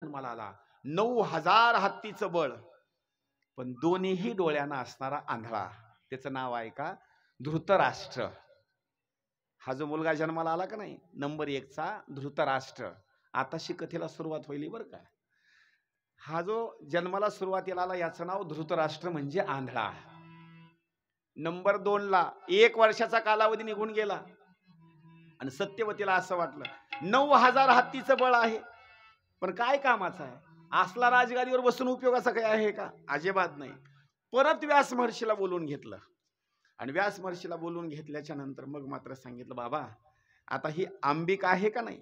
जन्माला आला. 9,000 हत्तीचं बळ, पण दोन्ही डोळ्यांना असणारा आंधळा. त्याचं नाव आहे का? धृतराष्ट्र. हा जो मुलगा जन्माला आला का नाही, नंबर 1 चा धृतराष्ट्र. आताशी कथेला सुरुवात होईल बरं का. हा जो जन्माला सुरुवातीला आला याचं नाव धृतराष्ट्र म्हणजे आंधळा. नंबर 2 ला 1 वर्षाचा कालावधी निघून गेला आणि सत्यवतीला असं वाटलं 9,000 हत्तीचं बळ आहे, पण काय कामाचं आहे? असला राजगादीवर बसून उपयोगाचा काय आहे का? अजिबात नाही. परत व्यास महर्षीला बोलून घेतलं आणि व्यास महर्षीला बोलून घेतल्याच्या नंतर मग मात्र सांगितलं, बाबा आता ही अंबिका आहे का नाही,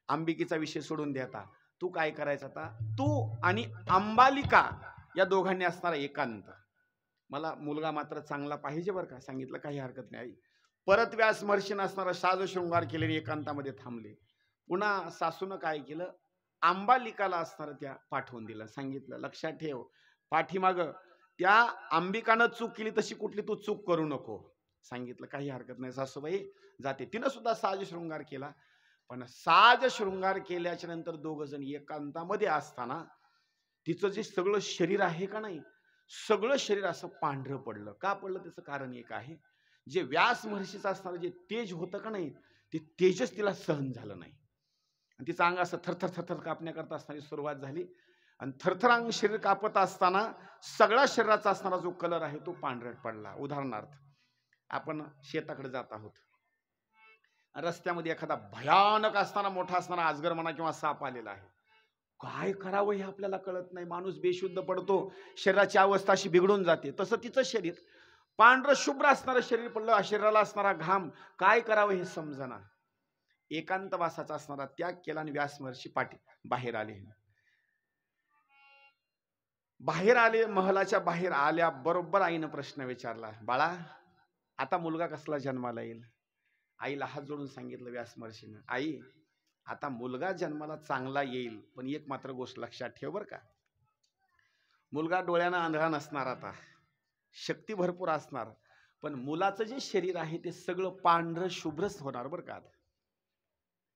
अंबिकेचा विषय सोडून दे. आता तू काय करायचं, आता तू आणि अंबालिका या दोघांनी असणारा एकांत. मला मुलगा मात्र चांगला पाहिजे बरं का. सांगितलं काही हरकत नाही आई. परत व्यास महर्षीनं असणारा साज शृंगार केले, एकांतामध्ये थांबले. पुन्हा सासूनं काय केलं, अंबालिकाला असणारं त्या पाठवून दिलं. सांगितलं लक्षात ठेव, पाठीमाग त्या अंबिकानं चूक केली तशी कुठली तू चूक करू नको. सांगितलं काही हरकत नाही सासूबाई, जाते. तिनं सुद्धा साज शृंगार केला. पण साज शृंगार केल्याच्या नंतर दोघ जण एकांतामध्ये असताना तिचं जे सगळं शरीर आहे का नाही, सगळं शरीर असं पांढरं पडलं. का पडलं? त्याचं कारण एक आहे, जे व्यास महर्षीचं असणारं जे तेज होतं का नाही, ते तेजच तिला सहन झालं नाही. आणि तिचं अंग असं थरथर थरथर कापण्याकरता असणारी सुरुवात झाली आणि थरथरांग शरीर कापत असताना सगळ्या शरीराचा असणारा जो कलर आहे तो पांढरट पडला. उदाहरणार्थ, आपण शेताकडे जात आहोत, रस्त्यामध्ये एखादा भयानक असताना मोठा असणारा अजगर म्हणा किंवा साप आलेला आहे. काय करावं हे आपल्याला कळत नाही. माणूस बेशुद्ध पडतो, शरीराची अवस्था अशी बिघडून जाते. तसं तिचं शरीर पांढरं शुभ्र असणारं शरीर पडलं, शरीराला असणारा घाम, काय करावं हे समजना. एकांतवासाचा असणारा त्याग केला आणि व्यास महर्षी बाहेर आले. बाहेर आले, महलाच्या बाहेर आल्या बरोबर आईनं प्रश्न विचारला, बाळा आता मुलगा कसला जन्माला येईल? आईला हात जोडून सांगितलं व्यास महर्षीनं, आई आता मुलगा जन्माला चांगला येईल, पण एक मात्र गोष्ट लक्षात ठेव बरं का. मुलगा डोळ्यानं आंधळा नसणार, आता शक्ती भरपूर असणार, पण मुलाचं जे शरीर आहे ते सगळं पांढरं शुभ्रच होणार बरं का.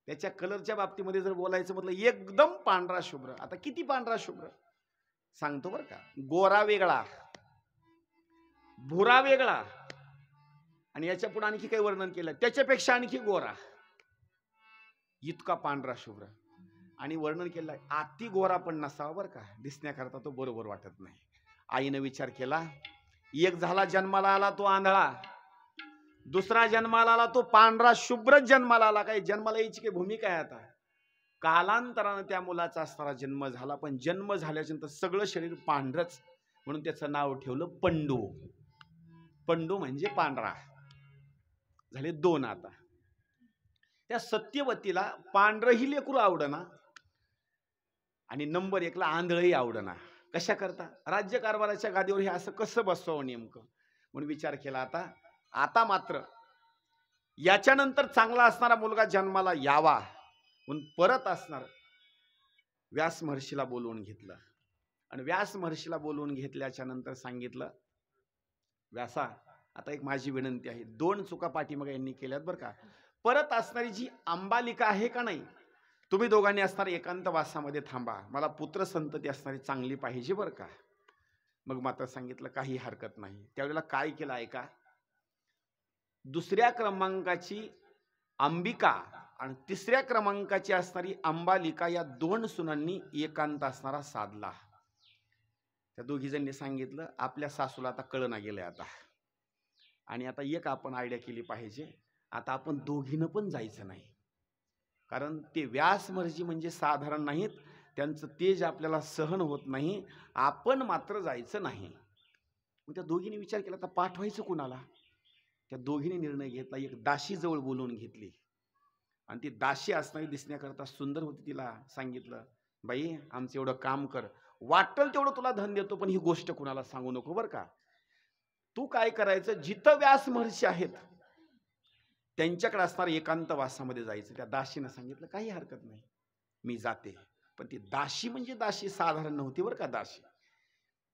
त्याच्या कलरच्या बाबतीमध्ये जर बोलायचं म्हटलं, एकदम पांढरा शुभ्र. आता किती पांढरा शुभ्र सांगतो बरं का. गोरा वेगळा, भुरा वेगळा, आणि याच्या पुढे आणखी काही वर्णन केलं, त्याच्यापेक्षा आणखी गोरा, इतका पांढरा शुभ्र. आणि वर्णन केलं अति गोरा पण नसावा बरं का, दिसण्याकरता तो बरोबर वाटत नाही. आईनं विचार केला, एक झाला जन्माला आला तो आंधळा, दुसरा जन्माला आला तो पांढरा शुभ्र जन्माला आला. काही जन्माला यायची काही भूमिका आहे? आता कालांतरानं त्या मुलाचा असणारा जन्म झाला, पण जन्म झाल्याच्या नंतर सगळं शरीर पांढरच, म्हणून त्याचं नाव ठेवलं पंडू. पंडू म्हणजे पांढरा. झाले 2. आता त्या सत्यवतीला पांढरही लेकरू आवडना आणि नंबर 1 ला आंधळही आवडना. कशा करता? राज्यकारभाराच्या गादीवर हे असं कसं बसवावं नेमकं, म्हणून विचार केला, आता मात्र याच्यानंतर चांगला असणारा मुलगा जन्माला यावा म्हणून परत असणार व्यास महर्षीला बोलवून घेतलं. आणि व्यास महर्षीला बोलवून घेतल्याच्या नंतर सांगितलं, व्यासा आता एक माझी विनंती आहे, 2 चुका पाठीमागे यांनी केल्यात बरं का. परत असणारी जी अंबालिका आहे का नाही, तुम्ही दोघांनी असणार एकांतवासामध्ये थांबा, मला पुत्र संतती असणारी चांगली पाहिजे बरं का. मग मात्र सांगितलं काही हरकत नाही. त्यावेळेला काय केलं ऐका, 2ऱ्या क्रमांकाची अंबिका आणि 3ऱ्या क्रमांकाची असणारी अंबालिका या 2 सुनांनी एकांत असणारा साधला. त्या दोघी जणांनी सांगितलं, आपल्या सासूला आता कळना गेलंय आता, आणि आता एक आपण आयडिया केली पाहिजे, आता आपण दोघीनं पण जायचं नाही, कारण ते व्यास महर्षी म्हणजे साधारण नाहीत, त्यांचं तेज आपल्याला सहन होत नाही, आपण मात्र जायचं नाही. मग त्या दोघींनी विचार केला, आता पाठवायचं कुणाला? त्या दोघींनी निर्णय घेतला, एक दाशी जवळ बोलवून घेतली आणि ती दाशी असणारी दिसण्याकरता सुंदर होती. तिला सांगितलं, बाई आमचं एवढं काम कर, वाटेल तेवढं तुला धन देतो, पण ही गोष्ट कुणाला सांगू नको बरं का. तू काय करायचं, जिथं व्यास महर्षी आहेत त्यांच्याकडे असणार एकांतवासामध्ये जायचं. त्या दाशीनं सांगितलं काही हरकत नाही, मी जाते. पण ती दाशी म्हणजे दाशी साधारण नव्हती बरं का. दाशी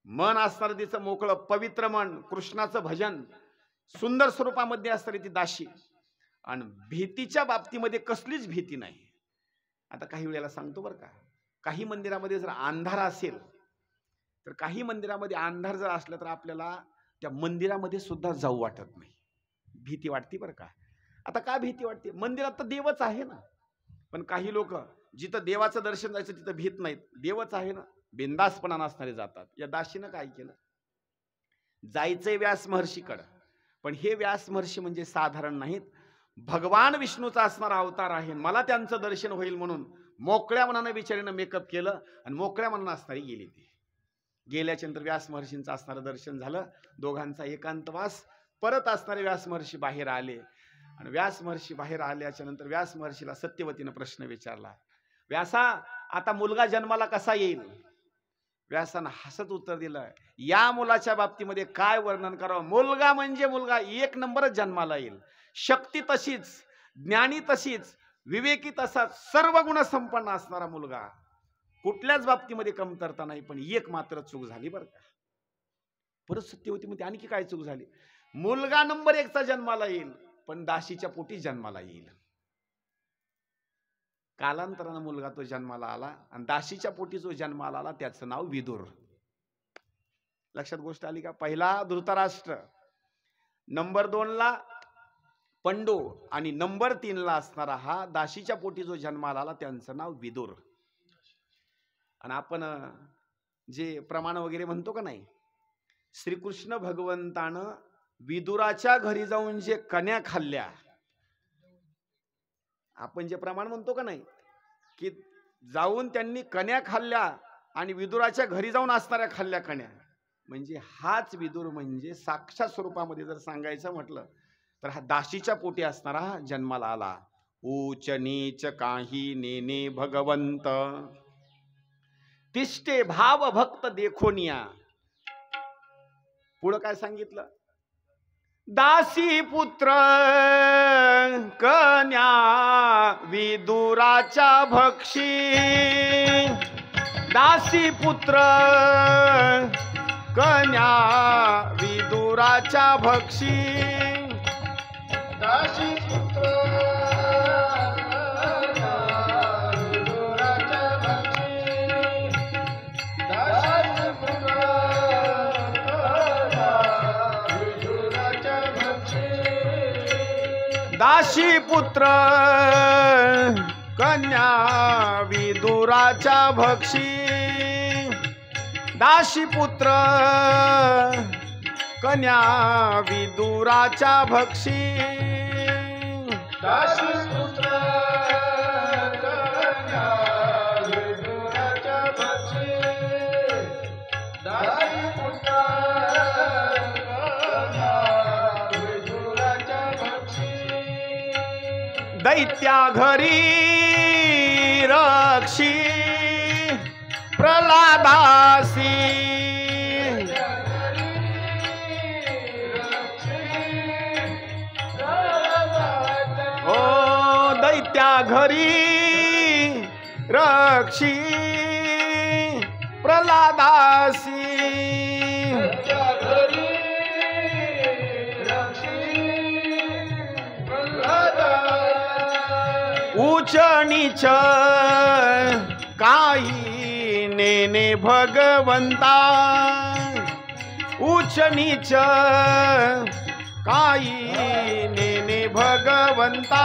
मन असणार तिचं मोकळं पवित्र मन, कृष्णाचं भजन, सुंदर स्वरूपामध्ये असणारी ती दाशी, आणि भीतीच्या बाबतीमध्ये कसलीच भीती नाही. आता काही वेळेला सांगतो बरं का, काही मंदिरामध्ये जर अंधार असेल तर काही मंदिरामध्ये अंधार जर असला तर आपल्याला त्या मंदिरामध्ये सुद्धा जाऊ वाटत नाही, भीती वाटते बरं का. आता का भीती वाटते? मंदिरात तर देवच आहे ना. पण काही लोक जिथं देवाचं दर्शन जायचं तिथं भीत नाहीत, देवच आहे ना, बिंदासपणा नसणारे जातात. या दासीनं काय केलं? जायचंय व्यास महर्षीकडं, पण हे व्यास महर्षी म्हणजे साधारण नाहीत, भगवान विष्णूचा असणारा अवतार आहे, मला त्यांचं दर्शन होईल म्हणून मोकळ्या मनानं बिचारीनं मेकअप केलं आणि मोकळ्या मनानं असणारी गेली. ती गेल्याच्या नंतर व्यास महर्षींचं असणारं दर्शन झालं, दोघांचा एकांतवास. परत असणारे व्यास महर्षी बाहेर आले आणि व्यास महर्षी बाहेर आल्याच्या नंतर व्यास महर्षीला सत्यवतीनं प्रश्न विचारला, व्यासा आता मुलगा जन्माला कसा येईल? व्यासानं हसत उत्तर दिलं, या मुलाच्या बाबतीमध्ये काय वर्णन करावं, मुलगा म्हणजे मुलगा एक नंबरच जन्माला येईल, शक्ती तशीच, ज्ञानी तशीच, विवेकी तसाच, सर्व गुण संपन्न असणारा मुलगा, कुठल्याच बाबतीमध्ये कमतरता नाही. पण एक मात्र चूक झाली बरं का. परत सत्यवती मध्ये आणखी काय चूक झाली? मुलगा नंबर 1चा जन्माला येईल पण दासीच्या पोटी जन्माला येईल. कालांतरानं मुलगा तो जन्माला आला आणि दासीच्या पोटी जो जन्माला आला त्याचं नाव विदुर. लक्षात गोष्ट आली का? पहिला धृतराष्ट्र, नंबर 2ला पंडू आणि नंबर 3ला असणारा हा दासीच्या पोटी जो जन्माला आला त्यांचं नाव विदुर. आणि आपण जे प्रमाण वगैरे म्हणतो का नाही, श्रीकृष्ण भगवंतानं विदुराच्या घरी जाऊन जे कन्या खाल्ल्या, आपण जे प्रमाण म्हणतो का नाही की जाऊन त्यांनी कन्या खाल्ल्या आणि विदुराच्या घरी जाऊन असणाऱ्या खाल्ल्या कन्या, म्हणजे हाच विदुर म्हणजे साक्षात स्वरूपामध्ये जर सांगायचं म्हटलं तर हा दासीच्या पोटी असणारा जन्माला आला. ऊच नीच काही नेने भगवंत, तिष्ठे भाव भक्त देखोनिया. पुढं काय सांगितलं? दासी पुत्र कन्या विदुराच्या भक्षी, दासी पुत्र कन्या विदुराच्या भक्षी, दासी पुत्र दासी पुत्र कन्या विदुराच्या भक्षी, दासी पुत्र कन्या विदुराच्या भक्षी, दासी पुत्र कन्या विदुराच्या भक्षी, दासी पुत्र दैत्या घरी रक्षी प्रल्हादासी, ओ दैत्या घरी रक्षी प्रल्हादासी, ऊच नीच काही नेने भगवंता, ऊच नीच काही नेने भगवंता,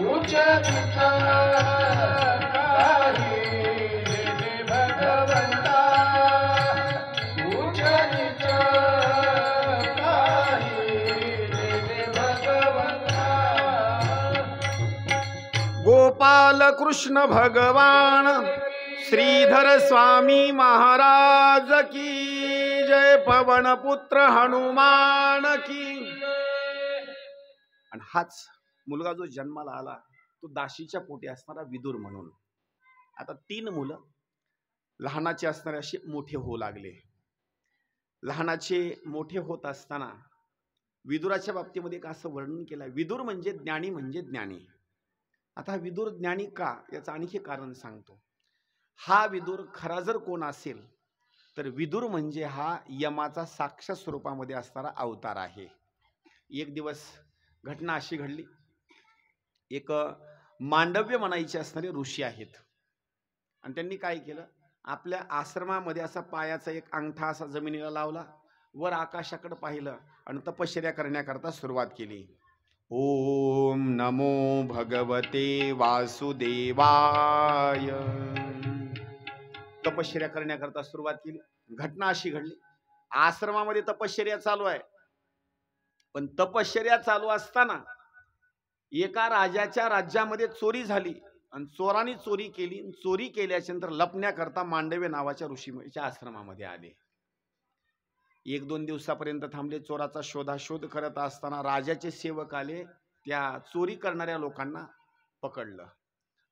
ऊच नीच काही नेने भगवंता, ऊच नीच गोपाल कृष्ण भगवान श्रीधर स्वामी महाराज की जय, पवन पुत्र हनुमान की. आणि हाच मुलगा जो जन्माला आला तो दासीच्या पोटी असणारा विदुर म्हणून. आता 3 मुलं लहानाचे असणारे असे मोठे होऊ लागले. लहानाचे मोठे होत असताना विदुराच्या बाबतीमध्ये एक असं वर्णन केलं, विदुर म्हणजे ज्ञानी म्हणजे ज्ञानी. आता विदुर ज्ञानी का, याचं आणखी कारण सांगतो. हा विदुर खरा जर कोण असेल तर विदुर म्हणजे हा यमाचा साक्षात स्वरूपामध्ये असणारा अवतार आहे. एक दिवस घटना अशी घडली, एक मांडव्य म्हणायचे असणारे ऋषी आहेत. आणि त्यांनी काय केलं, आपल्या आश्रमामध्ये असा पायाचा एक अंगठा असा जमिनीला लावला, वर आकाशाकडे पाहिलं आणि तपश्चर्या करण्याकरता सुरुवात केली. ओम नमो भगवते वासुदेवाय. तपश्चर्या करण्याकरता सुरुवात केली. घटना अशी घडली, आश्रमामध्ये तपश्चर्या चालू आहे, पण तपश्चर्या चालू असताना एका राजाच्या राज्यामध्ये चोरी झाली आणि चोरांनी चोरी केली. चोरी केल्याच्या नंतर लपण्याकरता मांडव्य नावाच्या ऋषीच्या आश्रमामध्ये आले. 1-2 दिवसापर्यंत थांबले. चोराचा शोधाशोध करत असताना राजाचे सेवक आले, त्या चोरी करणाऱ्या लोकांना पकडलं.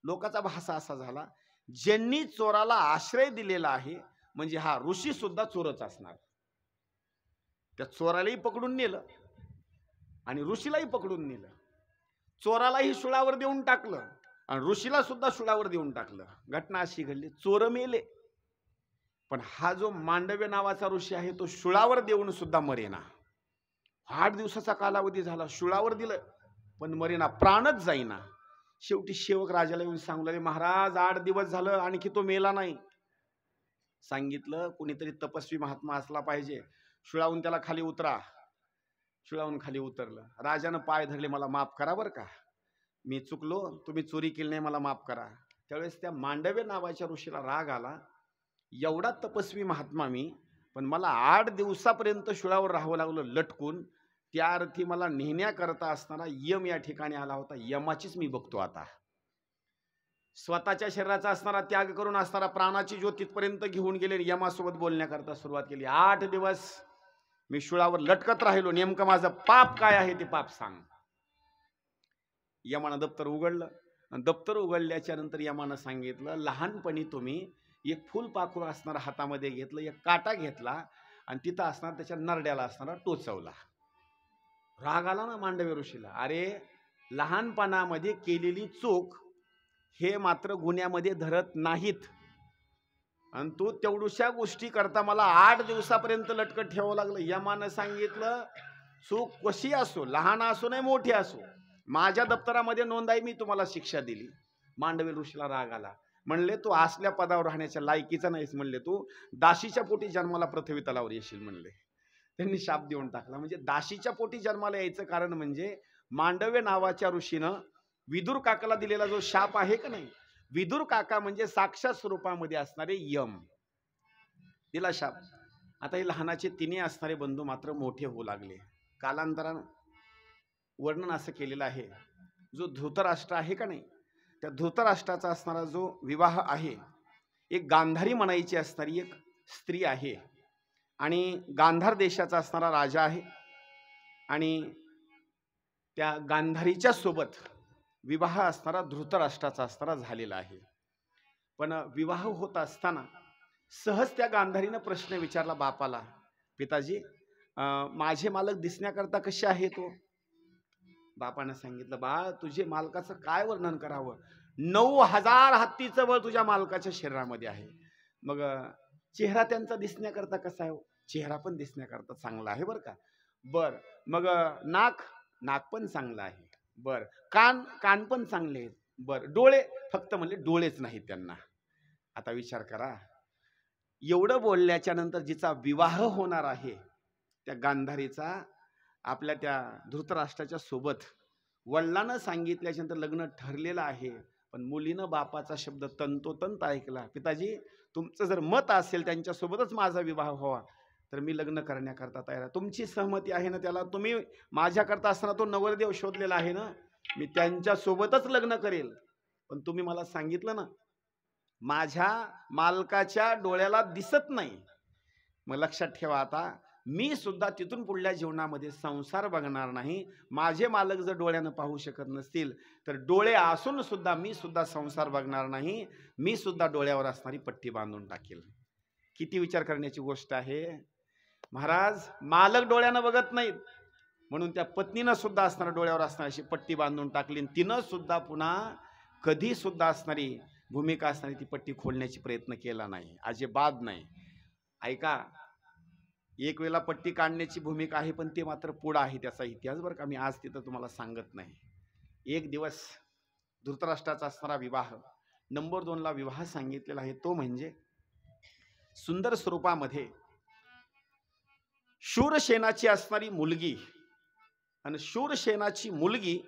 लोकांचा भासा असा झाला, ज्यांनी चोराला आश्रय दिलेला आहे म्हणजे हा ऋषी सुद्धा चोरच असणार. त्या चोरालाही पकडून नेलं आणि ऋषीलाही पकडून नेलं. चोरालाही शुळावर देऊन टाकलं आणि ऋषीला सुद्धा शुळावर देऊन टाकलं. घटना अशी घडली, चोर मेले, पण हा जो मांडव्य नावाचा ऋषी आहे तो शुळावर देऊन सुद्धा मरेना. 8 दिवसाचा कालावधी झाला, शुळावर दिलं पण मरेना, प्राणच जाईना. शेवटी सेवक राजाला येऊन सांगू लागले, महाराज 8 दिवस झालं आणखी तो मेला नाही. सांगितलं, कुणीतरी तपस्वी महात्मा असला पाहिजे, शुळावून त्याला खाली उतरा. शुळावून खाली उतरलं. राजानं पाय धरले, मला माफ करा बरं का, मी चुकलो, तुम्ही चोरी केली नाही, मला माफ करा. त्यावेळेस त्या मांडव्य नावाच्या ऋषीला राग आला, एवढा तपस्वी महात्मा मी, पण मला 8 दिवसापर्यंत शुळावर राहावं लागलं लटकून, त्या अर्थी मला नेण्याकरता असताना यम या ठिकाणी आला होता, यमाचीच मी बघतो आता. स्वतःच्या शरीराचा असणारा त्याग करून असणारा प्राणाची ज्योत तिथपर्यंत घेऊन गेले, यमासोबत बोलण्याकरता सुरुवात केली. 8 दिवस मी शुळावर लटकत राहिलो, नेमकं माझं पाप काय आहे ते पाप सांग. यमानं दप्तर उघडलं. दप्तर उघडल्याच्या नंतर यमानं सांगितलं, लहानपणी तुम्ही एक फुलपाखरू असणारा हातामध्ये घेतलं, एक काटा घेतला आणि तिथं असणार त्याच्या नरड्याला असणारा टोचवला. राग आला ना मांडव्य ऋषीला, अरे लहानपणामध्ये केलेली चूक हे मात्र गुन्ह्यामध्ये धरत नाहीत आणि तू तेवढ्याशा गोष्टी करता मला 8 दिवसापर्यंत लटकत ठेवावं लागलं. यमानं सांगितलं, चूक कशी असो, लहान असो नाही मोठी असो, माझ्या दप्तरामध्ये नोंद आहे, मी तुम्हाला शिक्षा दिली. मांडव्य ऋषीला राग आला. म्हणले, तू असल्या पदावर राहण्याच्या लायकीचा नाहीस, म्हणले तू दासीच्या पोटी जन्माला पृथ्वी तलावर येशील म्हणले. त्यांनी शाप देऊन टाकला. म्हणजे दासीच्या पोटी जन्माला यायचं कारण म्हणजे मांडव्य नावाच्या ऋषीनं विदुर काकाला दिलेला जो शाप आहे का नाही, विदुर काका म्हणजे साक्षात स्वरूपामध्ये असणारे यम, दिला शाप. आता हे लहानाचे तिन्ही असणारे बंधू मात्र मोठे होऊ लागले. कालांतरानं वर्णन असं केलेलं आहे, जो धृतराष्ट्र आहे का नाही, त्या धृतराष्ट्राचा असणारा जो विवाह आहे, एक गांधारी म्हणायची असणारी एक स्त्री आहे आणि गांधार देशाचा असणारा राजा आहे आणि त्या गांधारीच्या सोबत विवाह असणारा धृतराष्ट्राचा असणारा झालेला आहे. पण विवाह होत असताना सहज त्या गांधारीनं प्रश्न विचारला बापाला, पिताजी माझे मालक दिसण्याकरता कसे आहे तो? बापानं सांगितलं, बाळ तुझे मालकाचं काय वर्णन करावं, 9000 हत्तीचं बळ तुझ्या मालकाच्या शरीरामध्ये आहे. मग चेहरा त्यांचा दिसण्याकरता कसा आहे? चेहरा पण दिसण्याकरता चांगला आहे बरं का. बर, मग नाक पण चांगलं आहे. बर, कान पण चांगले आहेत. बर, डोळे फक्त म्हणले डोळेच नाहीत त्यांना. आता विचार करा, एवढं बोलल्याच्या नंतर जिचा विवाह होणार आहे त्या गांधारीचा आपल्या त्या धृतराष्ट्राच्या सोबत वडिलांना सांगितल्याच्या नंतर लग्न ठरलेलं आहे, पण मुलीनं बापाचा शब्द तंतोतंत ऐकला. पिताजी तुमचं जर मत असेल त्यांच्यासोबतच माझा विवाह व्हावा तर मी लग्न करण्याकरता तयार आहे. तुमची सहमती आहे ना त्याला? तुम्ही माझ्याकरता असताना तो नवरदेव शोधलेला आहे ना, मी त्यांच्यासोबतच लग्न करेल. पण तुम्ही मला सांगितलं ना माझ्या मालकाच्या डोळ्याला दिसत नाही. मग लक्षात ठेवा, आता मी सुद्धा तिथून पुढल्या जीवनामध्ये संसार बघणार नाही. माझे मालक जर डोळ्यानं पाहू शकत नसतील तर डोळे असून सुद्धा मी सुद्धा संसार बघणार नाही. मी सुद्धा डोळ्यावर असणारी पट्टी बांधून टाकेल. किती विचार करण्याची गोष्ट आहे महाराज. मालक डोळ्यानं बघत नाहीत म्हणून त्या पत्नीनं सुद्धा असणाऱ्या डोळ्यावर असणारी अशी पट्टी बांधून टाकली. तिनं सुद्धा पुन्हा कधी सुद्धा असणारी भूमिका असणारी ती पट्टी खोलण्याची प्रयत्न केला नाही, अजिबात नाही. ऐका, एक वेळेला पट्टी काढण्याची भूमिका आहे पण ते मात्र पुढं आहे त्याचा इतिहास बरं का, मी आज तिथं तुम्हाला सांगत नाही. एक दिवस धृतराष्ट्राचा असणारा विवाह नंबर 2 ला विवाह सांगितलेला आहे, तो म्हणजे सुंदर स्वरूपामध्ये शूरसेनाची असणारी मुलगी आणि शूरसेनाची मुलगी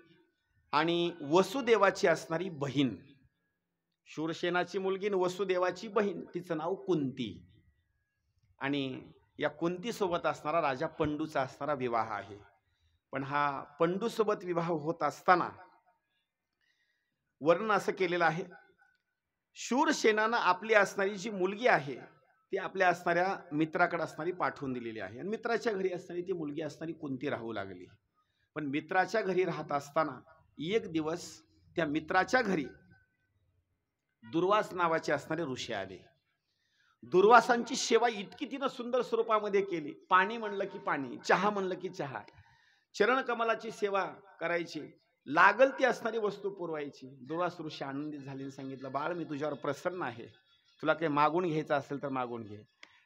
आणि वसुदेवाची असणारी बहीण. शूरसेनाची मुलगी आणि वसुदेवाची बहीण, तिचं नाव कुंती. आणि या कुंती सोबत असणारा राजा पंडूचा असणारा विवाह आहे. पण हा पंडू सोबत विवाह होत असताना वर्णन असं केलेलं आहे, शूरसेनानं आपली असणारी जी मुलगी आहे ती आपल्या असणाऱ्या मित्राकडे असणारी पाठवून दिलेली आहे. आणि मित्राच्या घरी असणारी ती मुलगी असणारी कुंती राहू लागली. पण मित्राच्या घरी राहत असताना एक दिवस त्या मित्राच्या घरी दुर्वास नावाचे असणारे ऋषी आले. दुर्वासांची सेवा इतकी तिनं सुंदर स्वरूपामध्ये केली. पाणी म्हणलं की पाणी, चहा म्हणलं की चहा, चरणकमलाची सेवा करायची, लागल ती असणारी वस्तू पुरवायची. दुर्वास ऋषी आनंदित झाले, सांगितलं, बाळ मी तुझ्यावर प्रसन्न आहे, तुला काही मागून घ्यायचं असेल तर मागून घे.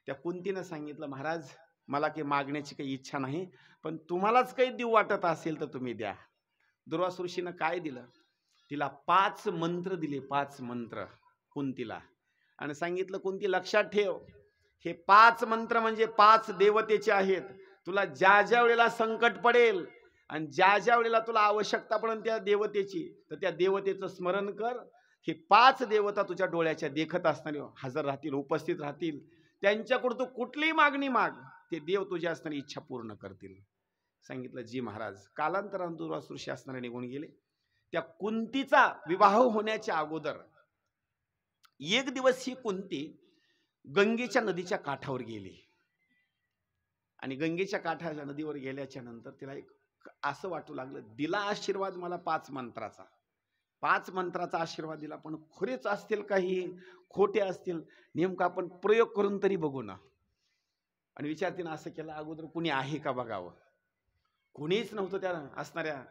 त्या कुंतीनं सांगितलं, महाराज मला काही मागण्याची काही इच्छा नाही, पण तुम्हालाच काही देऊ वाटत असेल तर तुम्ही द्या. दुर्वास ऋषीनं काय दिलं, तिला 5 मंत्र दिले, 5 मंत्र कुंतीला. आणि सांगितलं, कुंती लक्षात ठेव, हे 5 मंत्र म्हणजे 5 देवतेचे आहेत. तुला ज्या ज्या वेळेला संकट पडेल आणि ज्या ज्या वेळेला तुला आवश्यकता पडेल त्या देवतेची, तर त्या देवतेचं स्मरण कर. हे 5 देवता तुझ्या डोळ्याच्या देखत असणारे हजर राहतील, उपस्थित राहतील. त्यांच्याकडून तू कुठलीही मागणी माग, ते देव तुझी असणारी इच्छा पूर्ण करतील. सांगितलं, जी महाराज. कालांतराने दुर्वास ऋषी असणारे निघून गेले. त्या कुंतीचा विवाह होण्याच्या अगोदर एक दिवस ही कुंती गंगेच्या नदीच्या काठावर गेली. आणि गंगेच्या काठाच्या नदीवर गेल्याच्या नंतर तिला एक असं वाटू लागलं, दिला आशीर्वाद मला 5 मंत्राचा, 5 मंत्राचा आशीर्वाद दिला, पण खरेच असतील काही खोटे असतील, नेमका आपण प्रयोग करून तरी बघू ना. आणि विचार तिनं असं केला, अगोदर कुणी आहे का बघावं. कुणीच नव्हतं त्या असणाऱ्या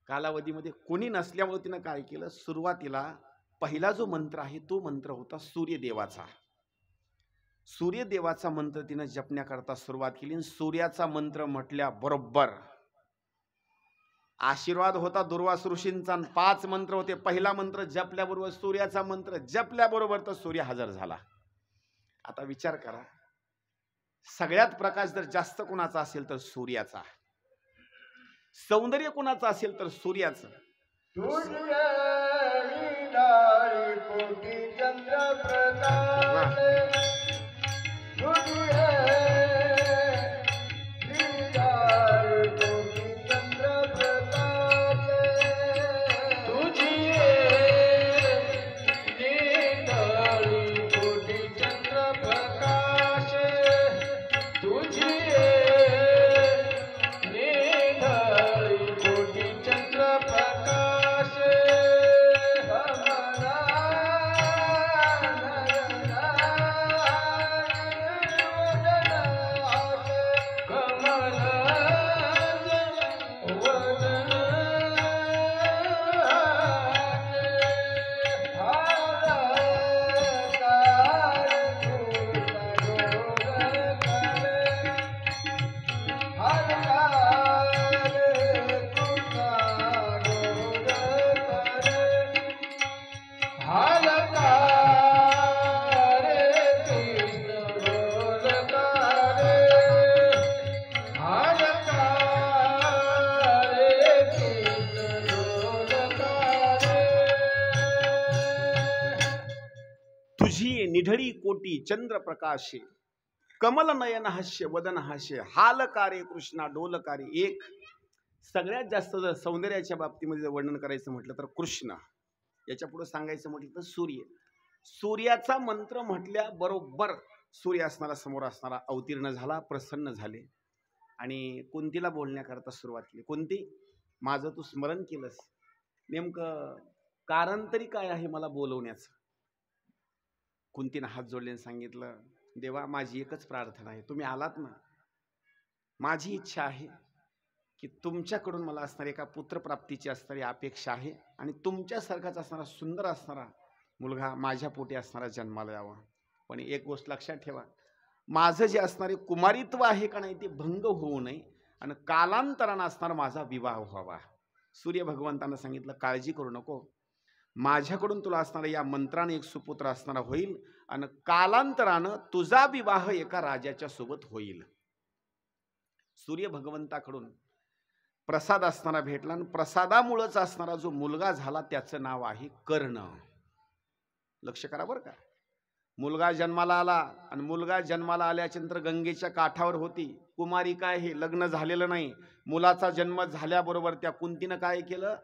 कालावधीमध्ये. कुणी नसल्यामुळे तिनं काय केलं, सुरुवातीला पहिला जो मंत्र आहे तो मंत्र होता सूर्यदेवाचा. सूर्यदेवाचा मंत्र तिनं जपण्याकरता सुरुवात केली. सूर्याचा मंत्र म्हटल्या बरोबर आशीर्वाद होता दुर्वास ऋषींचा. 5 मंत्र होते. पहिला मंत्र जपल्याबरोबर, सूर्याचा मंत्र जपल्याबरोबर तर सूर्य हजर झाला. आता विचार करा, सगळ्यात प्रकाश जर जास्त कोणाचा असेल तर सूर्याचा, सौंदर्य कोणाचं असेल तर सूर्याचं. निढळी कोटी चंद्र प्रकाशे, कमल नयन हास्य वदन हास्य, हालकारे कृष्णा डोलकारे. एक सगळ्यात जास्त जर सौंदर्याच्या बाबतीमध्ये जर वर्णन करायचं म्हटलं तर कृष्ण, याच्या पुढे सांगायचं म्हटलं तर सूर्य. सूर्याचा मंत्र म्हटल्या बरोबर सूर्य असणारा समोर असणारा अवतीर्ण झाला, प्रसन्न झाले आणि कुंतीला बोलण्याकरता सुरुवात केली. कुंती, माझं तू स्मरण केलंस, नेमकं कारण तरी काय आहे मला बोलवण्याचं. कुंतीनं हात जोडले आणि सांगितलं, देवा माझी एकच प्रार्थना आहे, तुम्ही आलात ना, माझी इच्छा आहे की तुमच्याकडून मला असणारी एका पुत्रप्राप्तीची असणारी अपेक्षा आहे आणि तुमच्यासारखाच असणारा सुंदर असणारा मुलगा माझ्या पोटी असणारा जन्माला यावा. पण एक गोष्ट लक्षात ठेवा, माझं जे असणारे कुमारित्व आहे का नाही ते भंग होऊ नये आणि कालांतरानं असणारा माझा विवाह व्हावा. सूर्य भगवंतानं सांगितलं, काळजी करू नको, माझ्याकडून तुला असणारा या मंत्राने एक सुपुत्र असणारा होईल आणि कालांतरानं तुझा विवाह एका राजाच्या सोबत होईल. सूर्य भगवंताकडून प्रसाद असणारा भेटला आणि प्रसादामुळेच असणारा जो मुलगा झाला त्याचं नाव आहे कर्ण. लक्ष करा बरं का. मुलगा जन्माला आला आणि मुलगा जन्माला आल्याच्या नंतर गंगेच्या काठावर होती कुमारी, काय हे लग्न झालेलं नाही. मुलाचा जन्म झाल्याबरोबर त्या कुंतीनं काय केलं,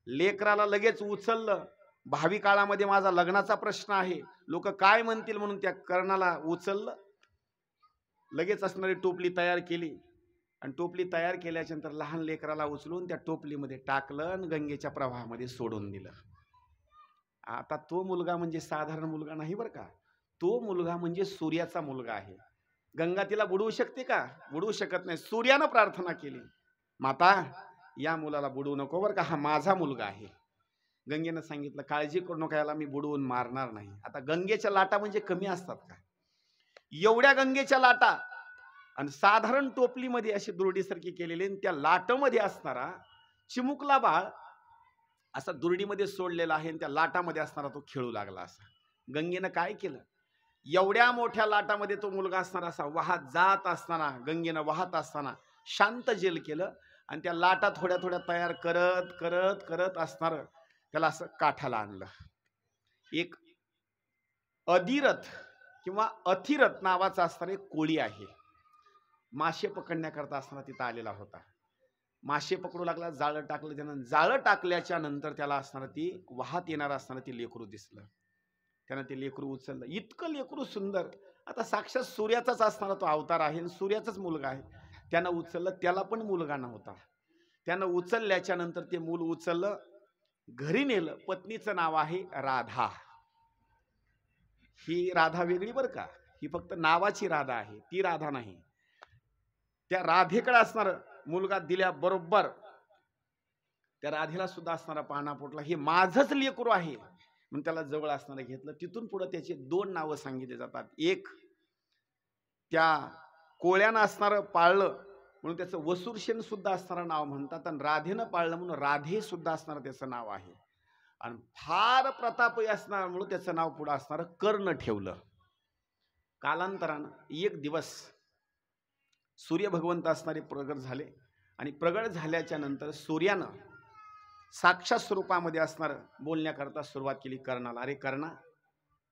लेकराला लगेच उचललं. भावी काळामध्ये माझा लग्नाचा प्रश्न आहे, लोक काय म्हणतील म्हणून त्या कर्णाला उचललं. लगेच असणारी टोपली तयार केली आणि टोपली तयार केल्याच्या नंतर लहान लेकराला उचलून त्या टोपलीमध्ये टाकलं आणि गंगेच्या प्रवाहामध्ये सोडून दिलं. आता तो मुलगा म्हणजे साधारण मुलगा नाही बरं का. तो मुलगा म्हणजे सूर्याचा मुलगा आहे. गंगा तिला बुडवू शकते का? बुडवू शकत नाही. सूर्यानं प्रार्थना केली, माता या मुलाला बुडवू नको बरं का, हा माझा मुलगा आहे. गंगेनं सांगितलं काळजी करू नका, याला मी बुडवून मारणार नाही. आता गंगेच्या लाटा म्हणजे कमी असतात का? एवढ्या गंगेच्या लाटा आणि साधारण टोपलीमध्ये अशी दुर्डीसारखी केलेली, त्या लाटामध्ये असणारा चिमुकला बाळ असा दुर्डीमध्ये सोडलेला आहे आणि त्या लाटामध्ये असणारा तो खेळू लागला. असा गंगेनं काय केलं, एवढ्या मोठ्या लाटामध्ये तो मुलगा असणारा असा वाहत जात असताना, गंगेनं वाहत असताना शांत जेल केलं आणि त्या लाटा थोड्या थोड्या तयार करत करत करत असणार त्याला असं काठाला आणलं. एक अधिरथ किंवा अथिरथ नावाचा असणारा एक कोळी आहे, मासे पकडण्याकरता असताना तिथं आलेला होता. मासे पकडू लागला, जाळं टाकलं त्यानं. जाळं टाकल्याच्या नंतर त्याला असणारा ती वाहत येणार असताना ती लेकरू दिसलं. त्यानं ते लेकरू उचललं. इतकं लेकरू सुंदर, आता साक्षात सूर्याचाच असणारा तो अवतार आहे, सूर्याचाच मुलगा आहे. त्यानं उचललं, त्याला पण मुलगा नव्हता. त्यानं उचलल्याच्या नंतर ते मूल उचललं, घरी नेलं. पत्नीचं नाव आहे राधा. ही राधा वेगळी बरं का, ही फक्त नावाची राधा आहे, ती राधा नाही. त्या राधेकडे असणार मुलगा दिल्याबरोबर त्या राधेला सुद्धा असणारा पाळणा फुटला, हे माझंच लेकरू आहे म्हणून त्याला जवळ असणारं घेतलं. तिथून पुढे त्याची दोन नावं सांगितली जातात. एक त्या कोळ्यानं असणारं पाळलं म्हणून त्याचं वसुरशेन सुद्धा असणारं नाव म्हणतात, आणि राधेनं पाळलं म्हणून राधे सुद्धा असणारं त्याचं नाव आहे. आणि फार प्रतापी असणार म्हणून त्याचं नाव पुढे असणारं कर्ण ठेवलं. कालांतरानं एक दिवस सूर्य भगवंत असणारे प्रगट झाले आणि प्रगट झाल्याच्या नंतर सूर्यानं साक्षात स्वरूपामध्ये असणार बोलण्याकरता सुरुवात केली कर्णाला. अरे कर्णा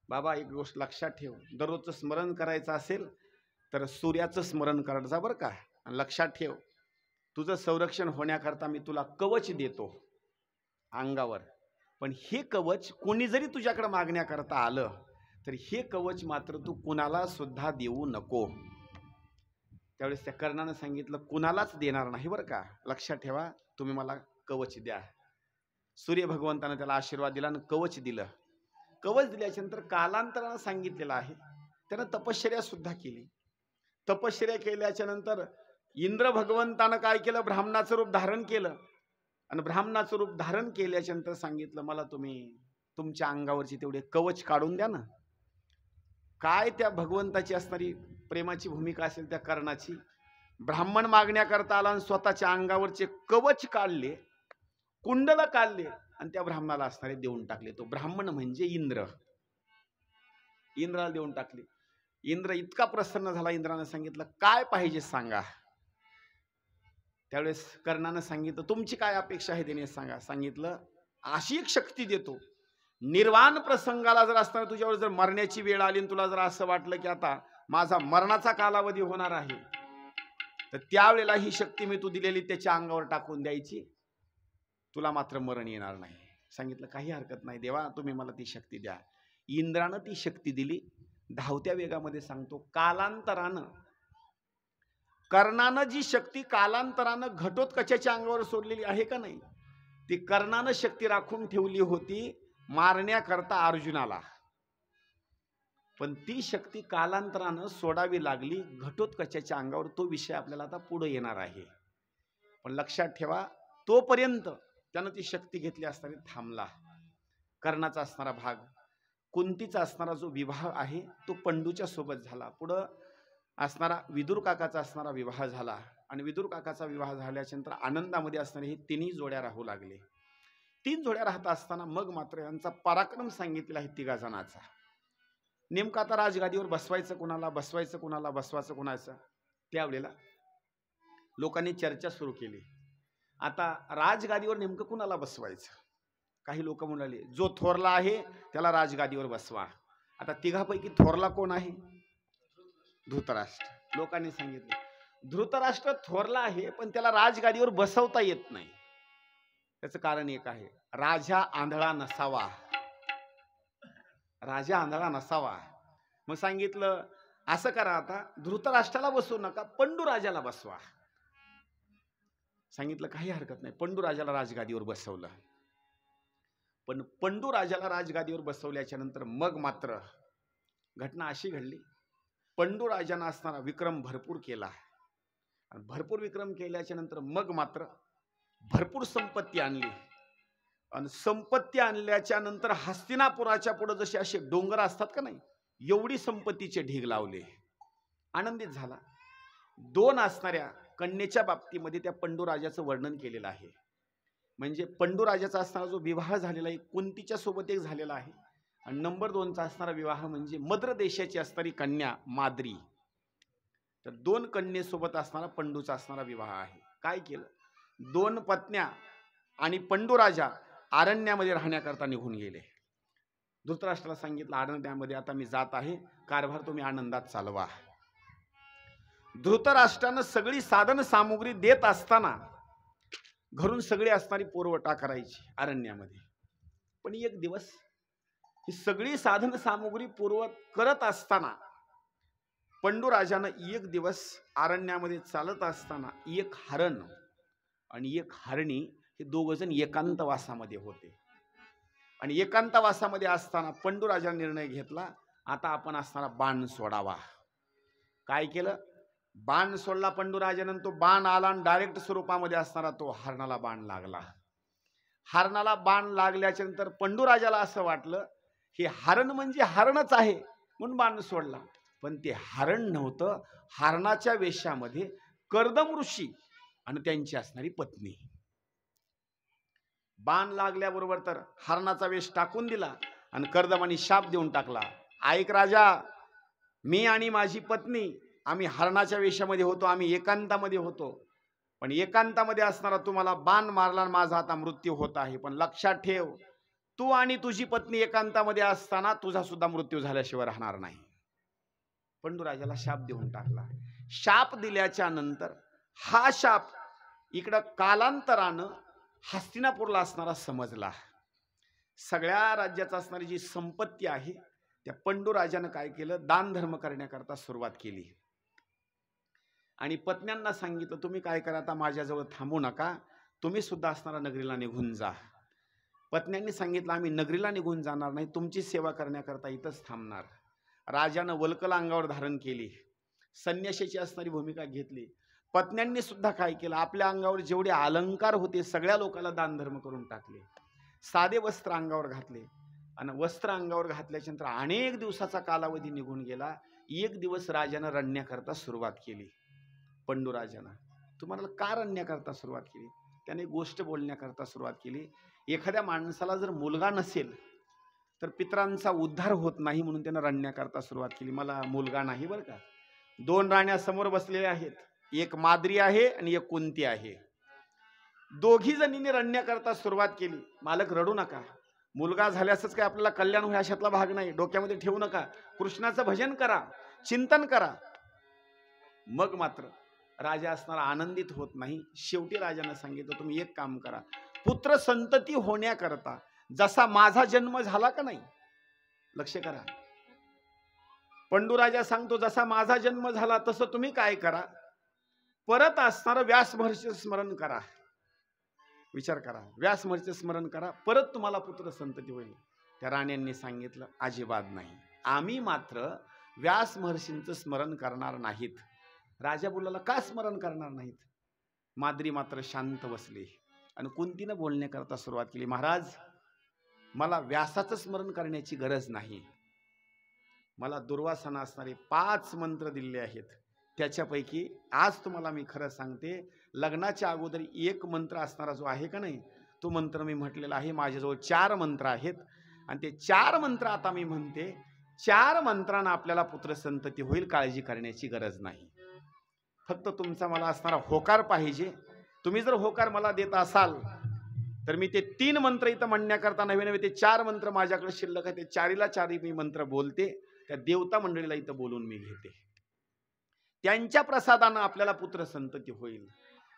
बाबा, एक गोष्ट लक्षात ठेव, दररोजचं स्मरण करायचं असेल तर सूर्याचं स्मरण करायचं बरं का. आणि लक्षात ठेव, तुझं संरक्षण होण्याकरता मी तुला कवच देतो अंगावर, पण हे कवच कोणी जरी तुझ्याकडे मागण्याकरता आलं तर हे कवच मात्र तू कुणाला सुद्धा देऊ नको. त्यावेळेस त्या कर्णानं सांगितलं कुणालाच देणार नाही बरं का, लक्षात ठेवा, तुम्ही मला कवच द्या. सूर्य भगवंतानं त्याला आशीर्वाद दिला आणि कवच दिलं. कवच दिल्याच्या नंतर कालांतरानं सांगितलेलं आहे त्यानं तपश्चर्या सुद्धा केली. तपश्चर्या केल्याच्या नंतर इंद्र भगवंतानं काय केलं, ब्राह्मणाचं रूप धारण केलं. आणि ब्राह्मणाचं रूप धारण केल्याच्या नंतर सांगितलं मला तुम्ही तुमच्या अंगावरची तेवढे कवच काढून द्या ना. काय त्या भगवंताची असणारी प्रेमाची भूमिका असेल त्या कर्णाची. ब्राह्मण मागण्याकरता आला आणि स्वतःच्या अंगावरचे कवच काढले, कुंडल काढले आणि त्या ब्राह्मणाला असणारे देऊन टाकले. तो ब्राह्मण म्हणजे इंद्र. इंद्राला देऊन टाकले. इंद्र इतका प्रसन्न झाला, इंद्रानं सांगितलं काय पाहिजे सांगा. त्यावेळेस कर्णानं सांगितलं तुमची काय अपेक्षा आहे त्याने सांगा. सांगितलं अशी एक शक्ती देतो, निर्वाण प्रसंगाला जर असताना तुझ्यावर जर मरण्याची वेळ आली आणि तुला जर असं वाटलं की आता माझा मरणाचा कालावधी होणार आहे, तर त्यावेळेला ही शक्ती मी तू दिलेली त्याच्या अंगावर टाकून द्यायची, तुला मात्र मरण येणार नाही. सांगितलं काही हरकत नाही देवा, तुम्ही मला ती शक्ती द्या. इंद्रानं ती शक्ती दिली. धावत्या वेगामध्ये सांगतो, कालांतरानं कर्णानं जी शक्ती कालांतरानं घटोत्कचाच्या अंगावर सोडलेली आहे का नाही, ती कर्णानं शक्ती राखून ठेवली होती मारण्याकरता अर्जुनाला, पण ती शक्ती कालांतरानं सोडावी लागली घटोत्कचाच्या अंगावर. तो विषय आपल्याला आता पुढे येणार आहे, पण लक्षात ठेवा तोपर्यंत त्यानं ती शक्ती घेतली असताना थांबला. कर्णाचा असणारा भाग, कुंतीचा असणारा जो विवाह आहे तो पंडूच्या सोबत झाला. पुढं असणारा विदुर काकाचा असणारा विवाह झाला आणि विदुर काकाचा विवाह झाल्याच्या नंतर आनंदामध्ये असणारे हे तिन्ही जोड्या राहू लागले. 3 जोड्या राहत असताना मग मात्र यांचा पराक्रम सांगितलेला आहे 3 जणांचा. नेमकं आता राजगादीवर बसवायचं कुणाला, बसवायचं कुणाला, बसवायचं कुणाचं, त्यावेळेला लोकांनी चर्चा सुरू केली. आता राजगादीवर नेमकं कुणाला बसवायचं. काही लोक म्हणाले जो थोरला आहे त्याला राजगादीवर बसवा. आता तिघापैकी थोरला कोण आहे? धृतराष्ट्र. लोकांनी सांगितलं धृतराष्ट्र थोरला आहे पण त्याला राजगादीवर बसवता येत नाही. त्याचं कारण एक आहे, राजा आंधळा नसावा. राजा आंधळा नसावा. मग सांगितलं असं करा, आता धृतराष्ट्राला बसवू नका, पंडूराजाला बसवा. सांगितलं काही हरकत नाही. पंडूराजाला राजगादीवर बसवलं. पण पंडूराजाला राजगादीवर बसवल्याच्या नंतर मग मात्र घटना अशी घडली, पंडूराजानं असताना विक्रम भरपूर केला. आणि भरपूर विक्रम केल्याच्या नंतर मग मात्र भरपूर संपत्ती आणली. आणि संपत्ती आणल्याच्या नंतर हस्तिनापुराच्या पुढे जसे असे डोंगर असतात का नाही, एवढी संपत्तीचे ढीग लावले. आनंदित झाला. 2 असणाऱ्या कन्येच्या बाबतीमध्ये त्या पंडूराजाचं वर्णन केलेलं आहे. म्हणजे पंडूराजाचा असणारा जो विवाह झालेला आहे कुंतीच्या सोबत एक झालेला आहे. आणि नंबर 2चा असणारा विवाह म्हणजे मद्र देशाची असणारी कन्या माद्री. तर 2 कन्येसोबत असणारा पंडूचा असणारा विवाह आहे. काय केलं, 2 पत्न्या आणि पंडूराजा अरण्यामध्ये राहण्याकरता निघून गेले. धृतराष्ट्राला सांगितलं अरण्यामध्ये आता मी जात आहे, कारभार तुम्ही आनंदात चालवा. धृतराष्ट्रानं सगळी साधन सामुग्री देत असताना घरून सगळी असणारी पुरवठा करायची अरण्यामध्ये. पण एक दिवस ही सगळी साधन सामुग्री पुरवत करत असताना पंडूराजानं एक दिवस अरण्यामध्ये चालत असताना एक हरण आणि एक हरणी हे 2 जण एकांतवासामध्ये होते. आणि एकांतवासामध्ये असताना पंडूराजाने निर्णय घेतला आता आपण असणारा बाण सोडावा. काय केलं, बाण सोडला पंडूराजानं. तो बाण आला आणि डायरेक्ट स्वरूपामध्ये असणारा तो हरणाला बाण लागला. हरणाला बाण लागल्याच्या नंतर पंडूराजाला असं वाटलं हे हरण म्हणजे हरणच आहे म्हणून बाण सोडला. पण ते हरण नव्हतं, हरणाच्या वेशामध्ये कर्दम ऋषी आणि त्यांची असणारी पत्नी. बाण लागल्याबरोबर तर हरणाचा वेश टाकून दिला आणि कर्दमाने शाप देऊन टाकला, ऐक राजा, मी आणि माझी पत्नी आम्ही हरणाच्या वेशामध्ये होतो, आम्ही एकांतामध्ये होतो. पण एकांतामध्ये असणारा तुम्हाला बाण मारला आणि माझा आता मृत्यू होत आहे. पण लक्षात ठेव, तू आणि तुझी पत्नी एकांतामध्ये असताना तुझा सुद्धा मृत्यू झाल्याशिवाय राहणार नाही. पंडूराजाला शाप देऊन टाकला. शाप दिल्याच्या नंतर हा शाप इकडं कालांतरानं हस्तिनापूरला असणारा समजला. सगळ्या राज्याचा असणारी जी संपत्ती आहे त्या पंडूराजानं काय केलं, दान धर्म करण्याकरता सुरुवात केली. आणि पत्न्यांना सांगितलं तुम्ही काय करा, आता माझ्याजवळ थांबू नका, तुम्ही सुद्धा असणारा नगरीला निघून जा. पत्न्यांनी सांगितलं आम्ही नगरीला निघून जाणार नाही, तुमची सेवा करण्याकरता इथंच थांबणार. राजानं वल्कल अंगावर धारण केली, संन्याशाची असणारी भूमिका घेतली. पत्न्यांनी सुद्धा काय केलं, आपल्या अंगावर जेवढे अलंकार होते सगळ्या लोकांना दान धर्म करून टाकले. साधे वस्त्र अंगावर घातले. आणि वस्त्र अंगावर घातल्याच्या नंतर अनेक दिवसाचा कालावधी निघून गेला. एक दिवस राजानं रडण्याकरता सुरुवात केली. पंडूराजानं तुम्हाला का रडण्याकरता सुरुवात केली, त्याने गोष्ट बोलण्याकरता सुरुवात केली. एखाद्या माणसाला जर मुलगा नसेल तर पितरांचा उद्धार होत नाही म्हणून त्यानं रडण्याकरता सुरुवात केली. मला मुलगा नाही बरं का. 2 राण्या समोर बसलेल्या आहेत, एक माद्री आहे आणि एक कुंती आहे. दोघी जणींनी रडण्याकरता सुरुवात केली. मालक रडू नका, मुलगा झाल्यासच काय आपल्याला कल्याण होईल अशातला भाग नाही, डोक्यामध्ये ठेवू नका, कृष्णाचं भजन करा, चिंतन करा. मग मात्र राजा असणारा आनंदित होत नाही. शेवटी राजानं सांगितलं तुम्ही एक काम करा, पुत्र संतती होण्याकरता जसा माझा जन्म झाला का नाही, लक्ष करा, पंडूराजा सांगतो जसा माझा जन्म झाला तसं तुम्ही काय करा, परत असणारं व्यास महर्षीचं स्मरण करा. विचार करा, व्यास महर्षीचं स्मरण करा, परत तुम्हाला पुत्र संतती होईल. त्या राण्यांनी सांगितलं अजिबात नाही, आम्ही मात्र व्यास महर्षींचं स्मरण करणार नाहीत. राजा बोलला का स्मरण करणार नाहीत. माद्री मात्र शांत बसली आणि कुंतीनं बोलण्याकरता सुरुवात केली, महाराज मला व्यासाचं स्मरण करण्याची गरज नाही, मला दुर्वासानं असणारे 5 मंत्र दिले आहेत, त्याच्यापैकी आज तुम्हाला मी खरं सांगते, लग्नाच्या अगोदर एक मंत्र असणारा जो आहे का नाही तो मंत्र मी म्हटलेला आहे. माझ्याजवळ 4 मंत्र आहेत आणि ते 4 मंत्र आता मी म्हणते. 4 मंत्रांना आपल्याला पुत्रसंतती होईल, काळजी करण्याची गरज नाही. फक्त तुमचा मला असणारा होकार पाहिजे. तुम्ही जर होकार मला देत असाल तर मी ते 3 मंत्र इथं म्हणण्याकरता नवे नवे ते 4 मंत्र माझ्याकडे शिल्लक आहे. ते 4ला 4 मी मंत्र बोलते. त्या देवता मंडळीला इथं बोलून मी घेते. त्यांच्या प्रसादानं आपल्याला पुत्रसंतती होईल.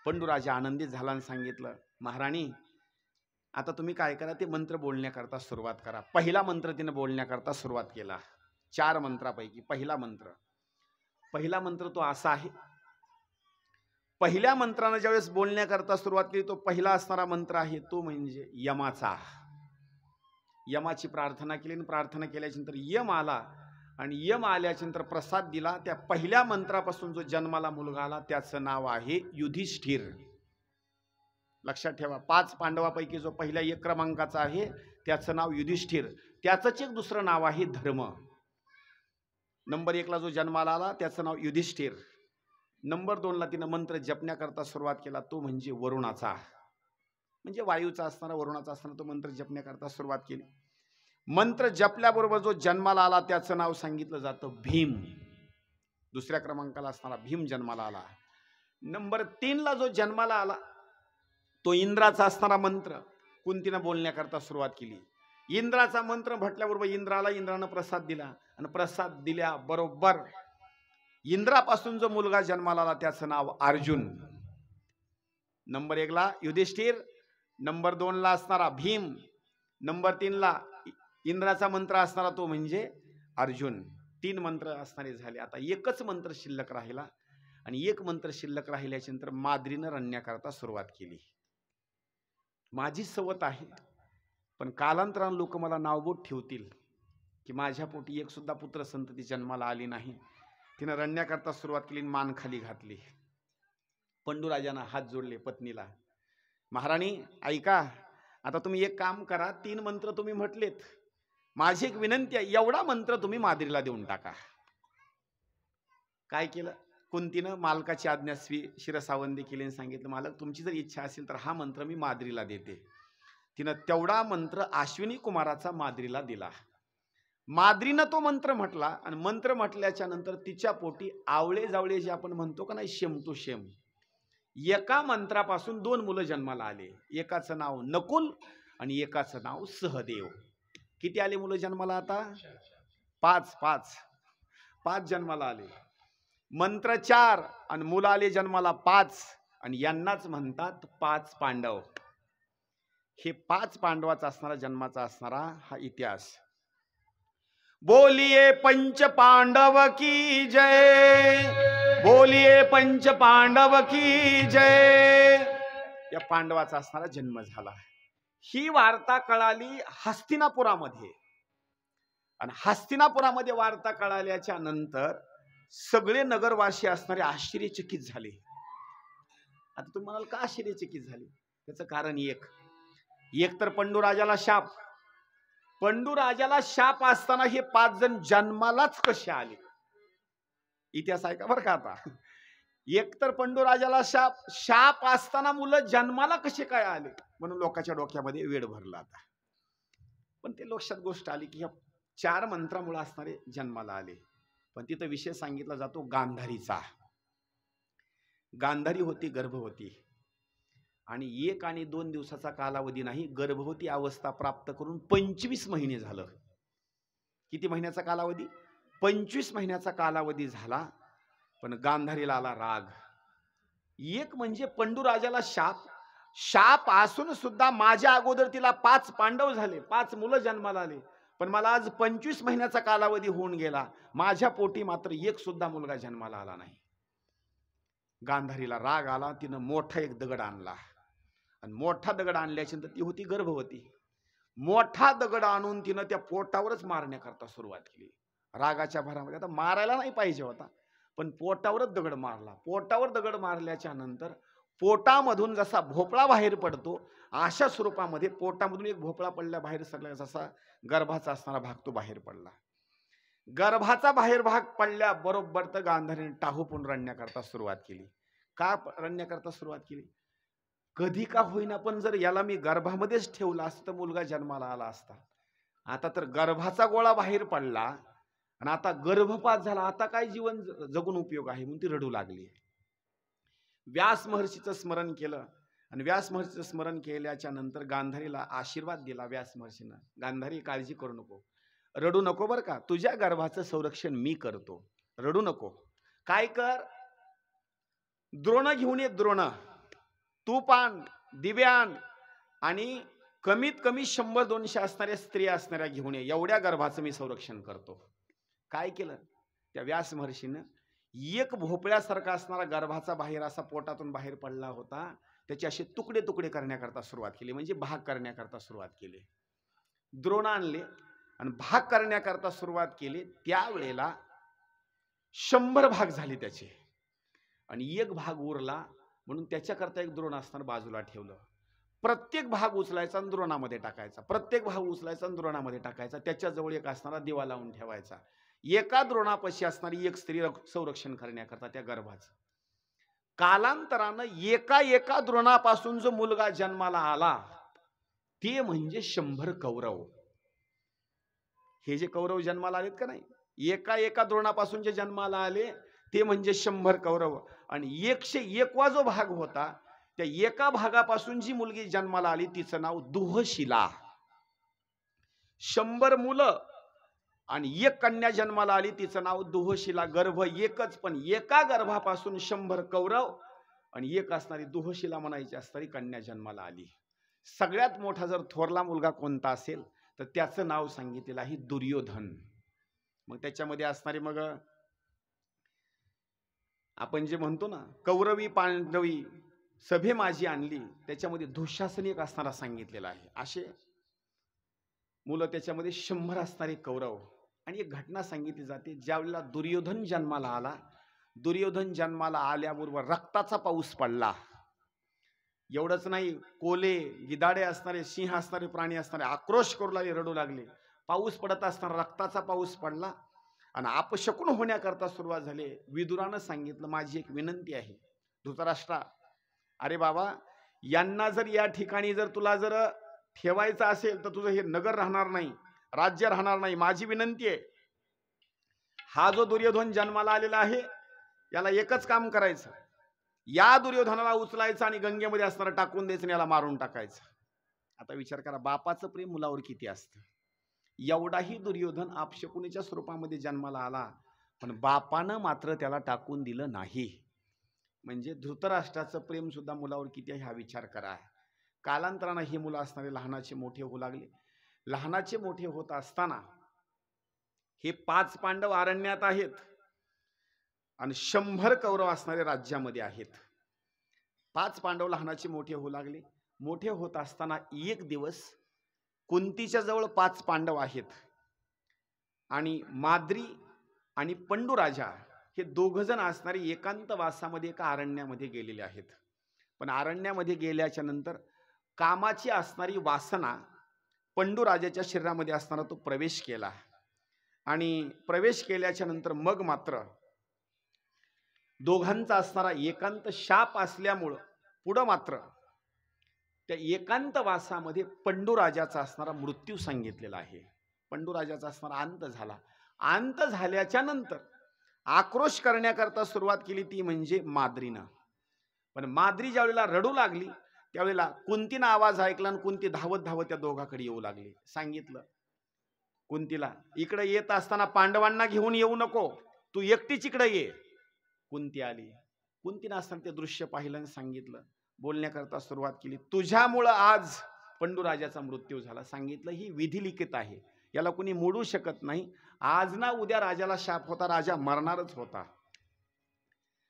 पंडूराजा आनंदित झाला आणि सांगितलं, महाराणी आता तुम्ही काय करा, ते मंत्र बोलण्याकरता सुरुवात करा. पहिला मंत्र तिने बोलण्याकरता सुरुवात केला. 4 मंत्रापैकी पहिला मंत्र तो असा आहे. पहिल्या मंत्रानं ज्यावेळेस बोलण्याकरता सुरुवात केली, तो पहिला असणारा मंत्र आहे तो म्हणजे यमाचा. यमाची प्रार्थना केली आणि प्रार्थना केल्यानंतर यम आला आणि यम आल्यानंतर प्रसाद दिला. त्या पहिल्या मंत्रापासून जो जन्माला मुलगा आला त्याचं नाव आहे युधिष्ठिर. लक्षात ठेवा, 5 पांडवापैकी जो पहिल्या 1 क्रमांकाचा आहे त्याचं नाव युधिष्ठिर. त्याचंच एक दुसरं नाव आहे धर्म. नंबर 1ला जो जन्माला आला त्याचं नाव युधिष्ठिर. नंबर 2ला तिनं मंत्र जपण्याकरता सुरुवात केला, तो म्हणजे वरुणाचा, म्हणजे वायूचा असणारा वरुणाचा असणारा तो मंत्र जपण्याकरता सुरुवात केली. मंत्र जपल्याबरोबर जो जन्माला आला त्याचं नाव सांगितलं जातं भीम. 2ऱ्या क्रमांकाला असणारा भीम जन्माला आला. नंबर 3ला जो जन्माला आला तो इंद्राचा असणारा मंत्र कुंतीनं बोलण्याकरता सुरुवात केली. इंद्राचा मंत्र म्हटल्याबरोबर इंद्रानं प्रसाद दिला आणि प्रसाद दिल्याबरोबर इंद्रापासून जो मुलगा जन्माला आला त्याचं नाव अर्जुन. नंबर 1ला युधिष्ठिर, नंबर 2ला असणारा भीम, नंबर 3ला इंद्राचा मंत्र असणारा तो म्हणजे अर्जुन. 3 मंत्र असणारे झाले. आता एकच मंत्र शिल्लक राहिला आणि एक मंत्र शिल्लक राहिल्याच्या नंतर माद्रीनं रडण्याकरता सुरुवात केली. माझी सवत आहे, पण कालांतरानं लोक मला नावबोट ठेवतील की माझ्या पोटी एक सुद्धा पुत्र संतती जन्माला आली नाही. तिनं रडण्याकरता सुरुवात केली, मान खाली घातली. पंडूराजानं हात जोडले पत्नीला, महाराणी ऐका, आता तुम्ही एक काम करा, 3 मंत्र तुम्ही म्हटलेत, माझी एक विनंती आहे, एवढा मंत्र तुम्ही माद्रीला देऊन टाका. काय केलं, कुंतीनं मालकाची आज्ञा शिरसावंदी केली आणि सांगितलं, मालक तुमची जर इच्छा असेल तर हा मंत्र मी माद्रीला देते. तिनं तेवढा मंत्र अश्विनी कुमाराचा माद्रीला दिला. माद्रीनं तो मंत्र म्हटला आणि मंत्र म्हटल्याच्या नंतर तिच्या पोटी आवळे जावळे जे आपण म्हणतो का नाही, शेम टू शेम, एका मंत्रापासून 2 मुलं जन्माला आले. एकाचं नाव नकुल आणि एकाचं नाव सहदेव. किती आले मुलं जन्माला आता? 5 जन्माला आले. मंत्र 4 आणि मुलं आले जन्माला 5 आणि यांनाच म्हणतात 5 पांडव. हे 5 पांडवाचा असणारा जन्माचा असणारा हा इतिहास. बोलिए पंच पांडव की जय, बोलिए पंच पांडव की जय. या पांडवाचा असणारा जन्म झाला. ही वार्ता कळाली हस्तिनापुरामध्ये आणि हस्तिनापुरामध्ये वार्ता कळाल्याच्या नंतर सगळे नगरवासी असणारे आश्चर्यचकित झाले. आता तुम्ही म्हणाल का आश्चर्यचकित झाले? त्याचं कारण एक तर पंडूराजाला शाप. पंडूराजाला शाप असताना हे 5 जण जन्मालाच कसे आले? इतिहास आहे का बरं का. आता एक तर पंडूराजाला शाप असताना मुलं जन्माला कसे काय आले म्हणून लोकांच्या डोक्यामध्ये वेळ भरला. आता पण ते लक्षात गोष्ट आली की ह्या 4 मंत्रामुळे असणारे जन्माला आले. पण तिथं विषय सांगितला जातो गांधारीचा. गांधारी होती गर्भवती आणि 1 आणि 2 दिवसाचा कालावधी नाही, गर्भवती अवस्था प्राप्त करून 25 महिने झालं. किती महिन्याचा कालावधी? 25 महिन्याचा कालावधी झाला. पण गांधारीला आला राग. एक म्हणजे पंडूराजाला शाप असून सुद्धा माझ्या अगोदर तिला 5 पांडव झाले, 5 मुलं जन्माला आले, पण मला आज 25 महिन्याचा कालावधी होऊन गेला, माझ्या पोटी मात्र एक सुद्धा मुलगा जन्माला आला नाही. गांधारीला राग आला. तिनं मोठा एक दगड आणला आणि मोठा दगड आणल्याच्या नंतर ती होती गर्भवती. मोठा दगड आणून तिनं त्या पोटावरच मारण्याकरता सुरुवात केली. रागाच्या भरामध्ये आता मारायला नाही पाहिजे होता, पण पोटावरच दगड मारला. पोटावर दगड मारल्याच्या नंतर पोटामधून जसा भोपळा बाहेर पडतो अशा स्वरूपामध्ये पोटामधून एक भोपळा पडल्या बाहेर सरला, जसा गर्भाचा असणारा भाग तो बाहेर पडला. गर्भाचा बाहेर भाग पडल्या बरोबर तर गांधारीने टाहूपून रडण्याकरता सुरुवात केली. का रडण्याकरता सुरुवात केली? कधी का होईना पण जर याला मी गर्भामध्येच ठेवला असतं तर मुलगा जन्माला आला असता. आता तर गर्भाचा गोळा बाहेर पडला आणि आता गर्भपात झाला, आता काय जीवन जगून उपयोग आहे, म्हणून ती रडू लागली. व्यास महर्षीचं स्मरण केलं आणि व्यास महर्षीचं स्मरण केल्याच्या नंतर गांधारीला आशीर्वाद दिला व्यास महर्षीनं. गांधारी, काळजी करू नको, रडू नको बरं का, तुझ्या गर्भाचं संरक्षण मी करतो, रडू नको. काय कर, द्रोण घेऊन ये, द्रोण, तूप आण, दिव्यान आणि कमीत कमी 100-200 असणाऱ्या स्त्रिया असणाऱ्या घेऊन ये, एवढ्या गर्भाचं मी संरक्षण करतो. काय केलं त्या व्यास महर्षीनं, एक भोपळ्यासारखा असणारा गर्भाचा बाहेर असा पोटातून बाहेर पडला होता, त्याचे असे तुकडे तुकडे करण्याकरता सुरुवात केली, म्हणजे भाग करण्याकरता सुरुवात केली. द्रोण आणले आणि भाग करण्याकरता सुरुवात केली. त्यावेळेला 100 भाग झाले त्याचे आणि एक भाग उरला, म्हणून त्याच्याकरता एक द्रोण असताना बाजूला ठेवलं. प्रत्येक भाग उचलायचा आणि द्रोणामध्ये टाकायचा, प्रत्येक भाग उचलायचा आणि द्रोणामध्ये टाकायचा. त्याच्याजवळ एक असणारा दिवा लावून ठेवायचा. एका द्रोणापाशी असणारी एक स्त्री संरक्षण करण्याकरता त्या गर्भाचं. कालांतरानं एका एका द्रोणापासून जो मुलगा जन्माला आला ते म्हणजे 100 कौरव. हे जे कौरव जन्माला आलेत का नाही, एका एका द्रोणापासून जे जन्माला आले ते म्हणजे 100 कौरव. आणि 101वा जो भाग होता, त्या एका भागापासून जी मुलगी जन्माला आली तिचं नाव दुहशिला. 100 मुलं आणि एक कन्या जन्माला आली, तिचं नाव दुहशिला. गर्भ एकच, पण एका गर्भापासून 100 कौरव आणि एक असणारी दुहशिला म्हणायची असणारी कन्या जन्माला आली. सगळ्यात मोठा जर थोरला मुलगा कोणता असेल तर त्याचं नाव सांगितलेलं आहे दुर्योधन. मग त्याच्यामध्ये असणारे, मग आपण जे म्हणतो ना, कौरवी पांडवी सभे माझी आणली, त्याच्यामध्ये दुःशासन एक असणारा सांगितलेला आहे. असे मुलं त्याच्यामध्ये 100 असणारे कौरव. आणि एक घटना सांगितली जाते, ज्यावेळेला दुर्योधन जन्माला आला, दुर्योधन जन्माला आल्याबरोबर रक्ताचा पाऊस पडला. एवढंच नाही, कोले, गिधाडे असणारे, सिंह असणारे प्राणी असणारे आक्रोश करू लागले, रडू लागले. पाऊस पडत असताना रक्ताचा पाऊस पडला आणि अपशकुन होण्याकरता सुरुवात झाली. विदुरानं सांगितलं, माझी एक विनंती आहे धृतराष्ट्रा, अरे बाबा, यांना जर या ठिकाणी जर तुला जर ठेवायचं असेल तर तुझं हे नगर राहणार नाही, राज्य राहणार नाही. माझी विनंती आहे, हा जो दुर्योधन जन्माला आलेला आहे याला एकच काम करायचं, या दुर्योधनाला उचलायचं आणि गंगेमध्ये असणारं टाकून द्यायचं आणि याला मारून टाकायचं. आता विचार करा, बापाचं प्रेम मुलावर किती असतं. एवढाही दुर्योधन अपशकुनीच्या स्वरूपामध्ये जन्माला आला, पण बापानं मात्र त्याला टाकून दिलं नाही. म्हणजे धृतराष्ट्राचं प्रेम सुद्धा मुलावर किती आहे हा विचार करा. कालांतरानं हे मुलं असणारे लहानाचे मोठे होऊ लागले. लहानाचे मोठे होत असताना हे 5 पांडव अरण्यात आहेत आणि 100 कौरव असणारे राज्यामध्ये आहेत. 5 पांडव लहानाचे मोठे होऊ लागले. मोठे होत असताना एक दिवस कुंतीच्या जवळ 5 पांडव आहेत आणि माद्री आणि पंडुराजा हे 2 जण असणारे एकांतवासामध्ये एका अरण्यामध्ये गेलेले आहेत. पण अरण्यामध्ये गेल्याच्या नंतर कामाची असणारी वासना पंडुराजाच्या शरीरामध्ये असणारा तो प्रवेश केला आणि प्रवेश केल्याच्या नंतर मग मात्र दोघांचा असणारा एकांत शाप असल्यामुळं पुढं मात्र त्या एकांतवासामध्ये पंडुराजाचा असणारा मृत्यू सांगितलेला आहे. पंडुराजाचा असणारा अंत झाला. अंत झाल्याच्या नंतर आक्रोश करण्याकरता सुरुवात केली ती म्हणजे माद्रीनं. पण माद्री ज्यावेळेला रडू लागली त्यावेळेला कुंतीनं आवाज ऐकला आणि कुंती धावत धावत त्या दोघांकडे येऊ लागली. सांगितलं कुंतीला, इकडे येत असताना पांडवांना घेऊन येऊ नको, तू एकटीच इकडे ये. कुंती आली. कुंतीनं असताना ते दृश्य पाहिलं आणि सांगितलं, बोलण्याकरता सुरुवात केली, तुझ्यामुळं आज पंडुराजाचा मृत्यू झाला. सांगितलं ही विधी लिखित आहे, याला कुणी मोडू शकत नाही. आज ना उद्या राजाला शाप होता, राजा मरणारच होता.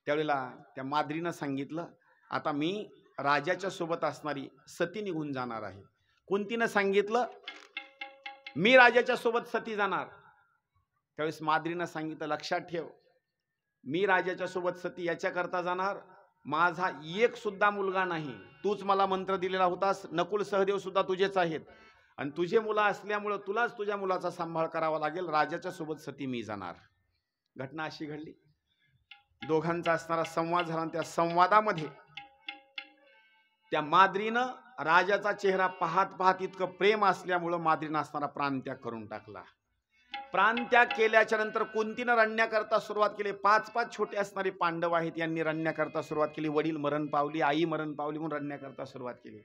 त्यावेळेला त्या माद्रीनं सांगितलं, आता मी राजाच्या सोबत असणारी सती निघून जाणार आहे. कुंतीनं सांगितलं, मी राजाच्या सोबत सती जाणार. त्यावेळेस माद्रीनं सांगितलं, लक्षात ठेव, मी राजाच्या सोबत सती याच्याकरता जाणार, माझा एक सुद्धा मुलगा नाही. तूच मला मंत्र दिलेला होतास, नकुल सहदेव सुद्धा तुझेच आहेत आणि तुझे मुलं असल्यामुळं तुलाच तुझ्या मुलाचा सांभाळ करावा लागेल. राजाच्या सोबत सती मी जाणार. घटना अशी घडली. दोघांचा असणारा संवाद झाला. त्या संवादामध्ये त्या माद्रीनं राजाचा चेहरा पाहत पाहत इतकं प्रेम असल्यामुळं माद्रीनं असणारा प्राणत्याग करून टाकला. प्राणत्याग केल्याच्या नंतर कुंतीनं रडण्याकरता सुरुवात केली. 5-5 छोटे असणारे पांडव आहेत, यांनी रडण्याकरता सुरुवात केली. वडील मरण पावली, आई मरण पावली म्हणून रडण्याकरता सुरुवात केली.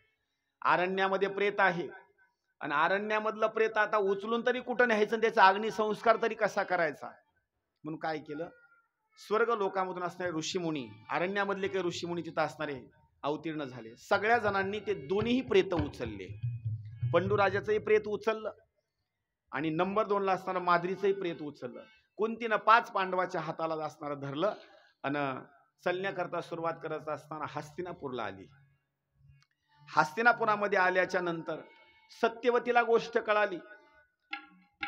अरण्यामध्ये प्रेत आहे आणि अरण्यामधलं प्रेत आता उचलून तरी कुठं न्यायचं, त्याचा अग्निसंस्कार तरी कसा करायचा म्हणून काय केलं, स्वर्ग लोकामधून असणारे ऋषीमुनी, अरण्यामधले काही ऋषीमुनी तिथं असणारे अवतीर्ण झाले. सगळ्या जणांनी ते दोन्ही प्रेत उचलले. पंडूराजाचंही प्रेत उचललं आणि नंबर 2 ला असणारं माद्रीचंही प्रेत उचललं. कुंतीनं 5 पांडवाच्या हाताला असणारं धरलं आणि चलण्याकरता सुरुवात करत असताना हस्तिनापूरला आली. हस्तिनापुरामध्ये आल्याच्या नंतर सत्यवतीला गोष्ट कळाली,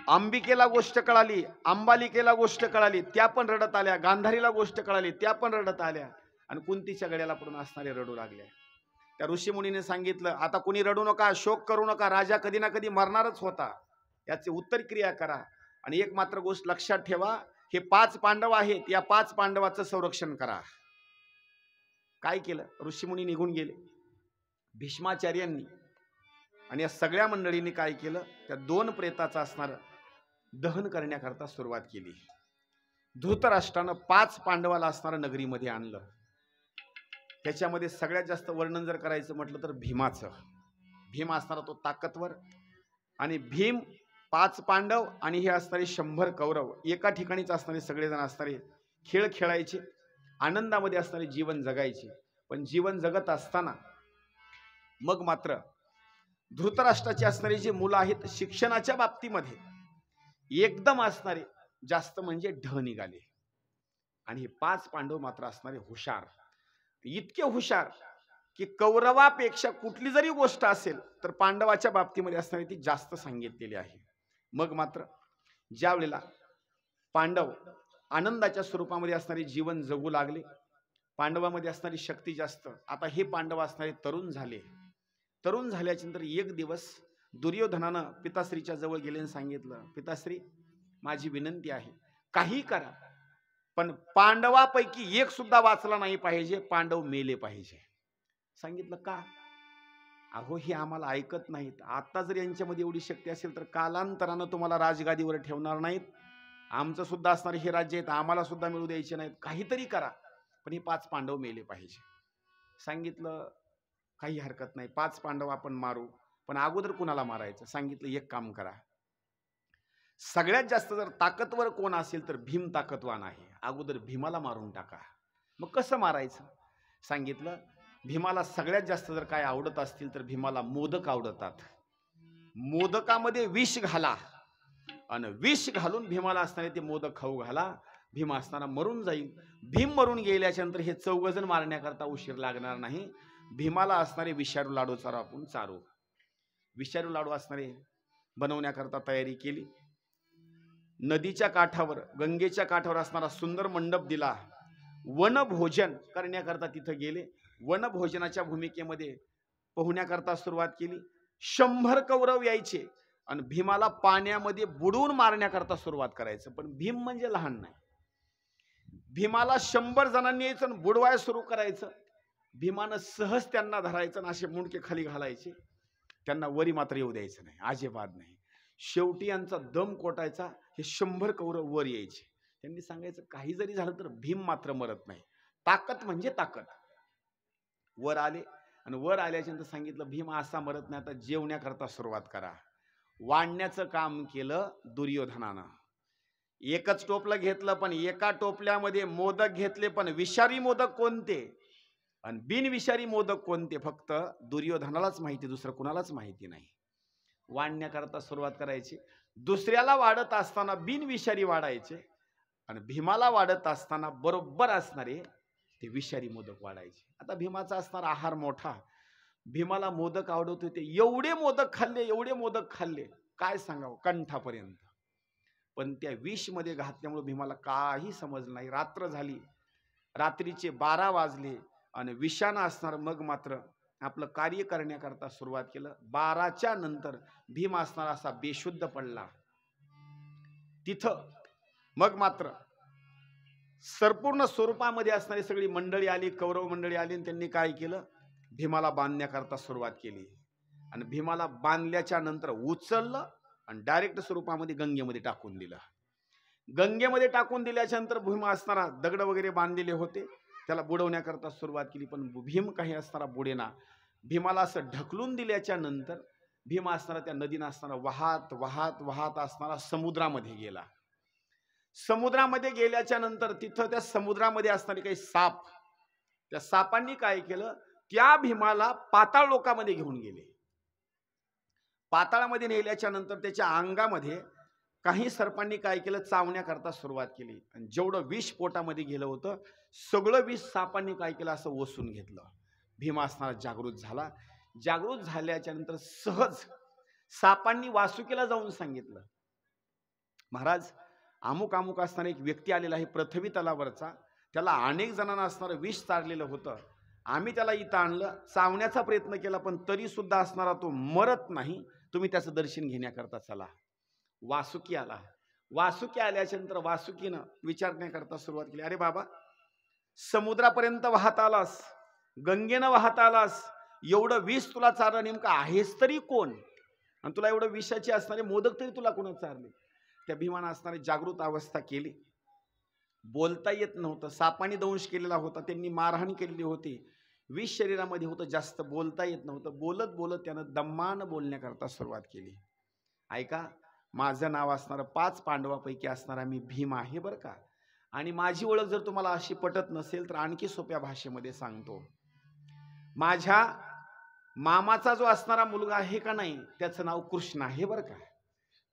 अंबिकेला गोष्ट कळाली, अंबालिकेला गोष्ट कळाली, त्या पण रडत आल्या. गांधारीला गोष्ट कळाली, त्या पण रडत आल्या आणि कुंतीच्या गळ्याला पडून असणारे रडू लागल्या. त्या ऋषीमुनीने सांगितलं, आता कुणी रडू नका, शोक करू नका, राजा कधी ना कधी मरणारच होता, याची उत्तर क्रिया करा आणि एक मात्र गोष्ट लक्षात ठेवा, हे 5 पांडव आहेत, या 5 पांडवाचं संरक्षण करा. काय केलं, ऋषीमुनी निघून गेले. भीष्माचार्यांनी आणि या सगळ्या मंडळींनी काय केलं, त्या 2 प्रेताचं असणारं दहन करण्याकरता सुरुवात केली. धृतराष्ट्रानं 5 पांडवाला असणारं नगरीमध्ये आणलं. त्याच्यामध्ये सगळ्यात जास्त वर्णन जर करायचं म्हटलं तर भीमाचं. भीम असणारा तो ताकदवर, आणि भीम 5 पांडव आणि हे असणारे 100 कौरव एका ठिकाणीच असणारे सगळेजण असणारे खेळ खेळायचे, आनंदामध्ये असणारे जीवन जगायचे. पण जीवन जगत असताना मग मात्र धृतराष्ट्राची असणारी जी मुलं आहेत, शिक्षणाच्या बाबतीमध्ये एकदम असणारे जास्त म्हणजे ढ निघाले. आणि हे 5 पांडव मात्र असणारे हुशार, इतके हुशार की कौरवापेक्षा कुठली जरी गोष्ट असेल तर पांडवाच्या बाबतीमध्ये असणारी ती जास्त सांगितलेली आहे. मग मात्र ज्या वेळेला पांडव आनंदाच्या स्वरूपामध्ये असणारे जीवन जगू लागले, पांडवामध्ये असणारी शक्ती जास्त, आता हे पांडव असणारे तरुण झाले. तरुण झाल्याच्या नंतर एक दिवस दुर्योधनानं पिताश्रीच्या जवळ गेले आणि सांगितलं, पिताश्री माझी विनंती आहे, काही करा पण पांडवापैकी एक सुद्धा वाचला नाही पाहिजे, पांडव मेले पाहिजे. सांगितलं का? अहो हे आम्हाला ऐकत नाहीत, आता जर यांच्यामध्ये एवढी शक्ती असेल तर कालांतरानं तुम्हाला राजगादीवर ठेवणार नाहीत, आमचं सुद्धा असणारे हे राज्य आहेत, आम्हाला सुद्धा मिळू द्यायचे नाहीत, काहीतरी करा पण हे 5 पांडव मेले पाहिजे. सांगितलं काही हरकत नाही, 5 पांडव आपण मारू, पण अगोदर कुणाला मारायचं? सांगितलं एक काम करा, सगळ्यात जास्त जर ताकदवर कोण असेल तर भीम ताकदवान आहे, अगोदर भीमाला मारून टाका. मग कसं मारायचं? सांगितलं भीमाला सगळ्यात जास्त जर काय आवडत असतील तर भीमाला मोदक आवडतात, मोदकामध्ये विष घाला आणि विष घालून भीमाला असणारे ते मोदक खाऊ घाला, भीम असताना मरून जाईल. भीम मरून गेल्याच्या नंतर हे 4 जण मारण्याकरता उशीर लागणार नाही. भीमाला असणारे विषारू लाडू आपण चारू. विषारू लाडू असणारे बनवण्याकरता तयारी केली. नदीच्या काठावर, गंगेच्या काठावर असणारा सुंदर मंडप दिला. वनभोजन करण्याकरता तिथं गेले. वनभोजनाच्या भूमिकेमध्ये पोहण्याकरता सुरुवात केली. 100 कौरव यायचे आणि भीमाला पाण्यामध्ये बुडवून मारण्याकरता सुरुवात करायचं. पण भीम म्हणजे लहान नाही, भीमाला 100 जणांनी यायचं आणि बुडवायला सुरू करायचं. भीमानं सहज त्यांना धरायचं आणि असे मुंडके खाली घालायचे, त्यांना वरी मात्र येऊ द्यायचं नाही, अजिबात नाही. शेवटी यांचा दम कोटायचा, हे 100 कौरव वर यायचे. त्यांनी सांगायचं काही जरी झालं तर भीम मात्र मरत नाही, ताकद म्हणजे ताकद. वर आले आणि वर आल्याच्या नंतर सांगितलं भीम असा मरत नाही, आता जेवण्याकरता सुरुवात करा. वाढण्याचं काम केलं दुर्योधनानं. एकच टोपलं घेतलं पण एका टोपल्यामध्ये मोदक घेतले, पण विषारी मोदक कोणते आणि बिनविषारी मोदक कोणते फक्त दुर्योधनालाच माहिती, दुसरं कुणालाच माहिती नाही. वाढण्याकरता सुरुवात करायची. दुसऱ्याला वाढत असताना बिनविषारी वाढायचे आणि भीमाला वाढत असताना बरोबर असणारे ते विषारी मोदक वाढायचे. आता भीमाचा असणारा आहार मोठा, भीमाला मोदक आवडत होते, एवढे मोदक खाल्ले, एवढे मोदक खाल्ले काय सांगावं, कंठापर्यंत. पण त्या विष मध्ये घातल्यामुळे भीमाला काही समजलं नाही. रात्र झाली, रात्रीचे 12 वाजले आणि विषानं असणार मग मात्र आपलं कार्य करण्याकरता सुरुवात केलं. 12च्या नंतर भीम असणारा असा बेशुद्ध पडला. तिथं मग मात्र संपूर्ण स्वरूपामध्ये असणारी सगळी मंडळी आली, कौरव मंडळी आली आणि त्यांनी काय केलं, भीमाला बांधण्याकरता सुरुवात केली आणि भीमाला बांधल्याच्या नंतर उचललं आणि डायरेक्ट स्वरूपामध्ये गंगेमध्ये टाकून दिलं. गंगेमध्ये टाकून दिल्याच्या नंतर भीम असणारा दगड वगैरे बांधलेले होते त्याला बुडवण्याकरता सुरुवात केली, पण भीम काही असणारा बुडेना. भीमाला असं ढकलून दिल्याच्या नंतर भीम असणारा त्या नदीनं असणारा वाहत वाहत वाहत असणारा समुद्रामध्ये गेला. समुद्रामध्ये गेल्याच्या नंतर तिथं त्या समुद्रामध्ये असणारे काही साप, त्या सापांनी काय केलं, त्या भीमाला पाताळ लोकामध्ये घेऊन गेले. पाताळामध्ये नेल्याच्या नंतर त्याच्या अंगामध्ये काही सर्पांनी काय केलं, चावण्याकरता सुरुवात केली आणि जेवढं विष पोटामध्ये गेलं होतं सगळं विष सापांनी काय केलं, असं ओसून घेतलं. भीम असणारा जागृत झाला. जागृत झाल्याच्या नंतर सहज सापांनी वासुकीला जाऊन सांगितलं, महाराज अमुक अमुक असणारा एक व्यक्ती आलेला आहे पृथ्वी तलावरचा, त्याला अनेक जणांना असणारं विष चारलेलं होतं, आम्ही त्याला इथं आणलं, चावण्याचा प्रयत्न केला पण तरी सुद्धा असणारा तो मरत नाही, तुम्ही त्याचं दर्शन घेण्याकरता चला. वासुकी आला. वासुकी आल्याच्या नंतर वासुकीनं विचारण्याकरता सुरुवात केली, अरे बाबा समुद्रापर्यंत वाहत आलास, गंगेनं वाहत आलास, एवढं विष तुला चारलं नेमकं आहेस तरी कोण, आणि तुला एवढं विषाची असणारे मोदक तरी तुला कोणा चारले. त्या भीमानं असणारी जागृत अवस्था केली. बोलता येत नव्हतं, सापाने दंश केलेला होता, त्यांनी मारहाण केलेली होती, विष शरीरामध्ये होतं, जास्त बोलता येत नव्हतं. बोलत बोलत त्यानं दम्मानं बोलण्याकरता सुरुवात केली, ऐका माझं नाव असणारं 5 पांडवापैकी असणारा मी भीम आहे बरं का, आणि माझी ओळख जर तुम्हाला अशी पटत नसेल तर आणखी सोप्या भाषेमध्ये सांगतो. माझ्या मामाचा जो असणारा मुलगा आहे का नाही त्याचं नाव कृष्ण आहे बरं का,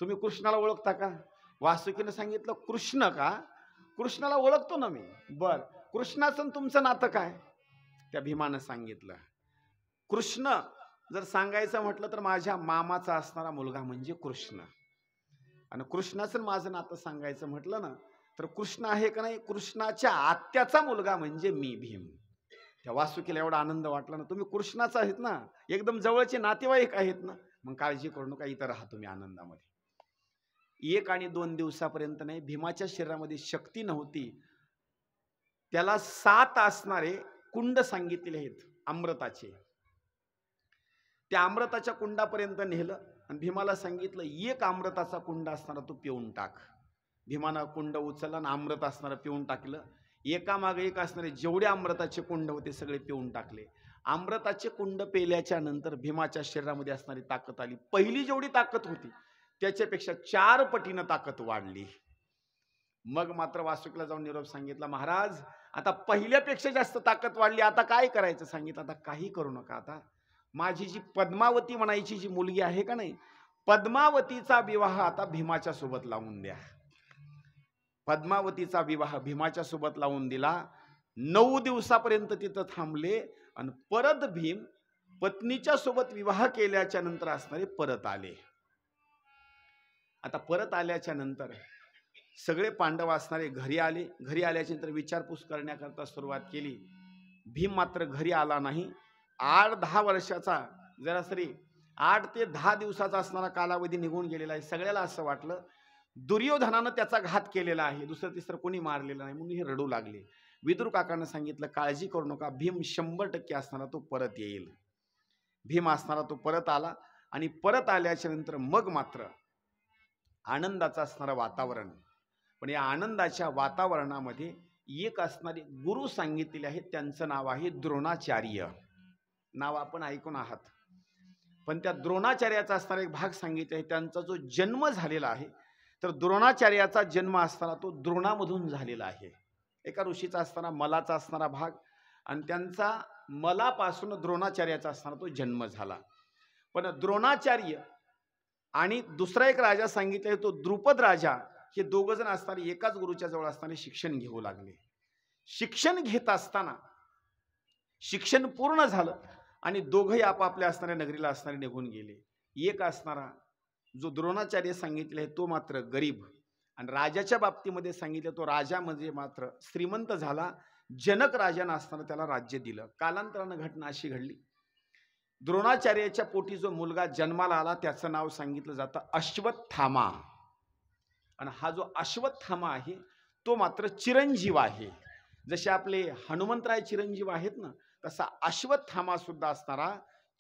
तुम्ही कृष्णाला ओळखता का? वासुकीनं सांगितलं, कृष्ण का? कृष्णाला ओळखतो ना मी. बर, कृष्णाचं तुमचं नातं काय? त्या भीमानं सांगितलं, कृष्ण जर सांगायचं म्हटलं तर माझ्या मामाचा असणारा मुलगा म्हणजे कृष्ण, आणि कृष्णाचं माझं नातं सांगायचं म्हटलं ना तर कृष्ण आहे का नाही, कृष्णाच्या आत्याचा मुलगा म्हणजे मी भीम. त्या वासुकीला एवढा आनंद वाटला ना, तुम्ही कृष्णाचा आहेत ना, एकदम जवळचे नातेवाईक आहेत ना, मग काळजी करू नका, इथं राहा तुम्ही आनंदामध्ये. 1 आणि 2 दिवसापर्यंत नाही, भीमाच्या शरीरामध्ये शक्ती नव्हती, त्याला 7 असणारे कुंड सांगितलेले आहेत अमृताचे. त्या अमृताच्या कुंडापर्यंत नेलं आणि भीमाला सांगितलं, 1 अमृताचा कुंड असणारा तू पिऊन टाक. भीमानं कुंड उचलला आणि अमृत असणारं पिऊन टाकलं. एकामागे एक असणारे जेवढे अमृताचे कुंड होते सगळे पिऊन टाकले. अमृताचे कुंड पेल्याच्या नंतर भीमाच्या शरीरामध्ये असणारी ताकद आली. पहिली जेवढी ताकद होती त्याच्यापेक्षा 4 पटीनं ताकद वाढली. मग मात्र वासुकीला जाऊन निरोप सांगितला, महाराज आता पहिल्यापेक्षा जास्त ताकद वाढली, आता काय करायचं सांगितलं. आता काही करू नका, आता माझी जी पद्मावती म्हणायची जी मुलगी आहे का नाही, पद्मावतीचा विवाह आता भीमाच्या सोबत लावून द्या. पद्मावतीचा विवाह भीमाच्या सोबत लावून दिला. 9 दिवसापर्यंत तिथं थांबले आणि परत भीम पत्नीच्या सोबत विवाह केल्याच्या नंतर असणारे परत आले. आता परत आल्याच्या नंतर सगळे पांडव असणारे घरी आले. घरी आल्याच्या नंतर विचारपूस करण्याकरता सुरुवात केली. भीम मात्र घरी आला नाही. 8-10 वर्षाचा, जरासरी 8 ते 10 दिवसाचा असणारा कालावधी निघून गेलेला आहे. सगळ्याला असं वाटलं दुर्योधनानं त्याचा घात केलेला आहे, दुसरं तिसरं कोणी मारलेलं नाही, म्हणून हे रडू लागले. विदुर काकांना सांगितलं, काळजी करू नका, भीम 100% असणारा तो परत येईल. भीम असणारा तो परत आला आणि परत आल्याच्या नंतर मग मात्र आनंदाचं असणारं वातावरण. पण या आनंदाच्या वातावरणामध्ये एक असणारे गुरु सांगितलेले आहेत, त्यांचं नाव आहे द्रोणाचार्य. नाव आपण ऐकून आहात, पण त्या द्रोणाचार्याचा असणारा एक भाग सांगितला आहे. त्यांचा जो जन्म झालेला आहे तर द्रोणाचार्याचा जन्म असताना तो द्रोणामधून झालेला आहे. एका ऋषीचा असताना मलाचा असणारा भाग, आणि त्यांचा मलापासून द्रोणाचार्याचा असताना तो जन्म झाला. पण द्रोणाचार्य आणि दुसरा एक राजा सांगितले तो द्रुपद राजा, हे दोघं जण असताना एकाच गुरुच्या जवळ असताना शिक्षण घेऊ लागले. शिक्षण घेत असताना शिक्षण पूर्ण झालं आणि दोघंही आपापल्या असणाऱ्या नगरीला असणारे निघून गेले. एक असणारा जो द्रोणाचार्य सांगितले तो मात्र गरीब, आणि राजाच्या बाबतीमध्ये सांगितलं तो राजा म्हणजे मात्र श्रीमंत झाला. जनक राजानं असताना त्याला राज्य दिलं. कालांतरानं घटना अशी घडली, द्रोणाचार्याच्या पोटी जो मुलगा जन्माला आला त्याचं नाव सांगितलं जातं अश्वत्थामा, आणि हा जो अश्वत्थामा आहे तो मात्र चिरंजीव आहे. जसे आपले हनुमंतराय चिरंजीव आहेत ना, तसा अश्वत्थामा सुद्धा असणारा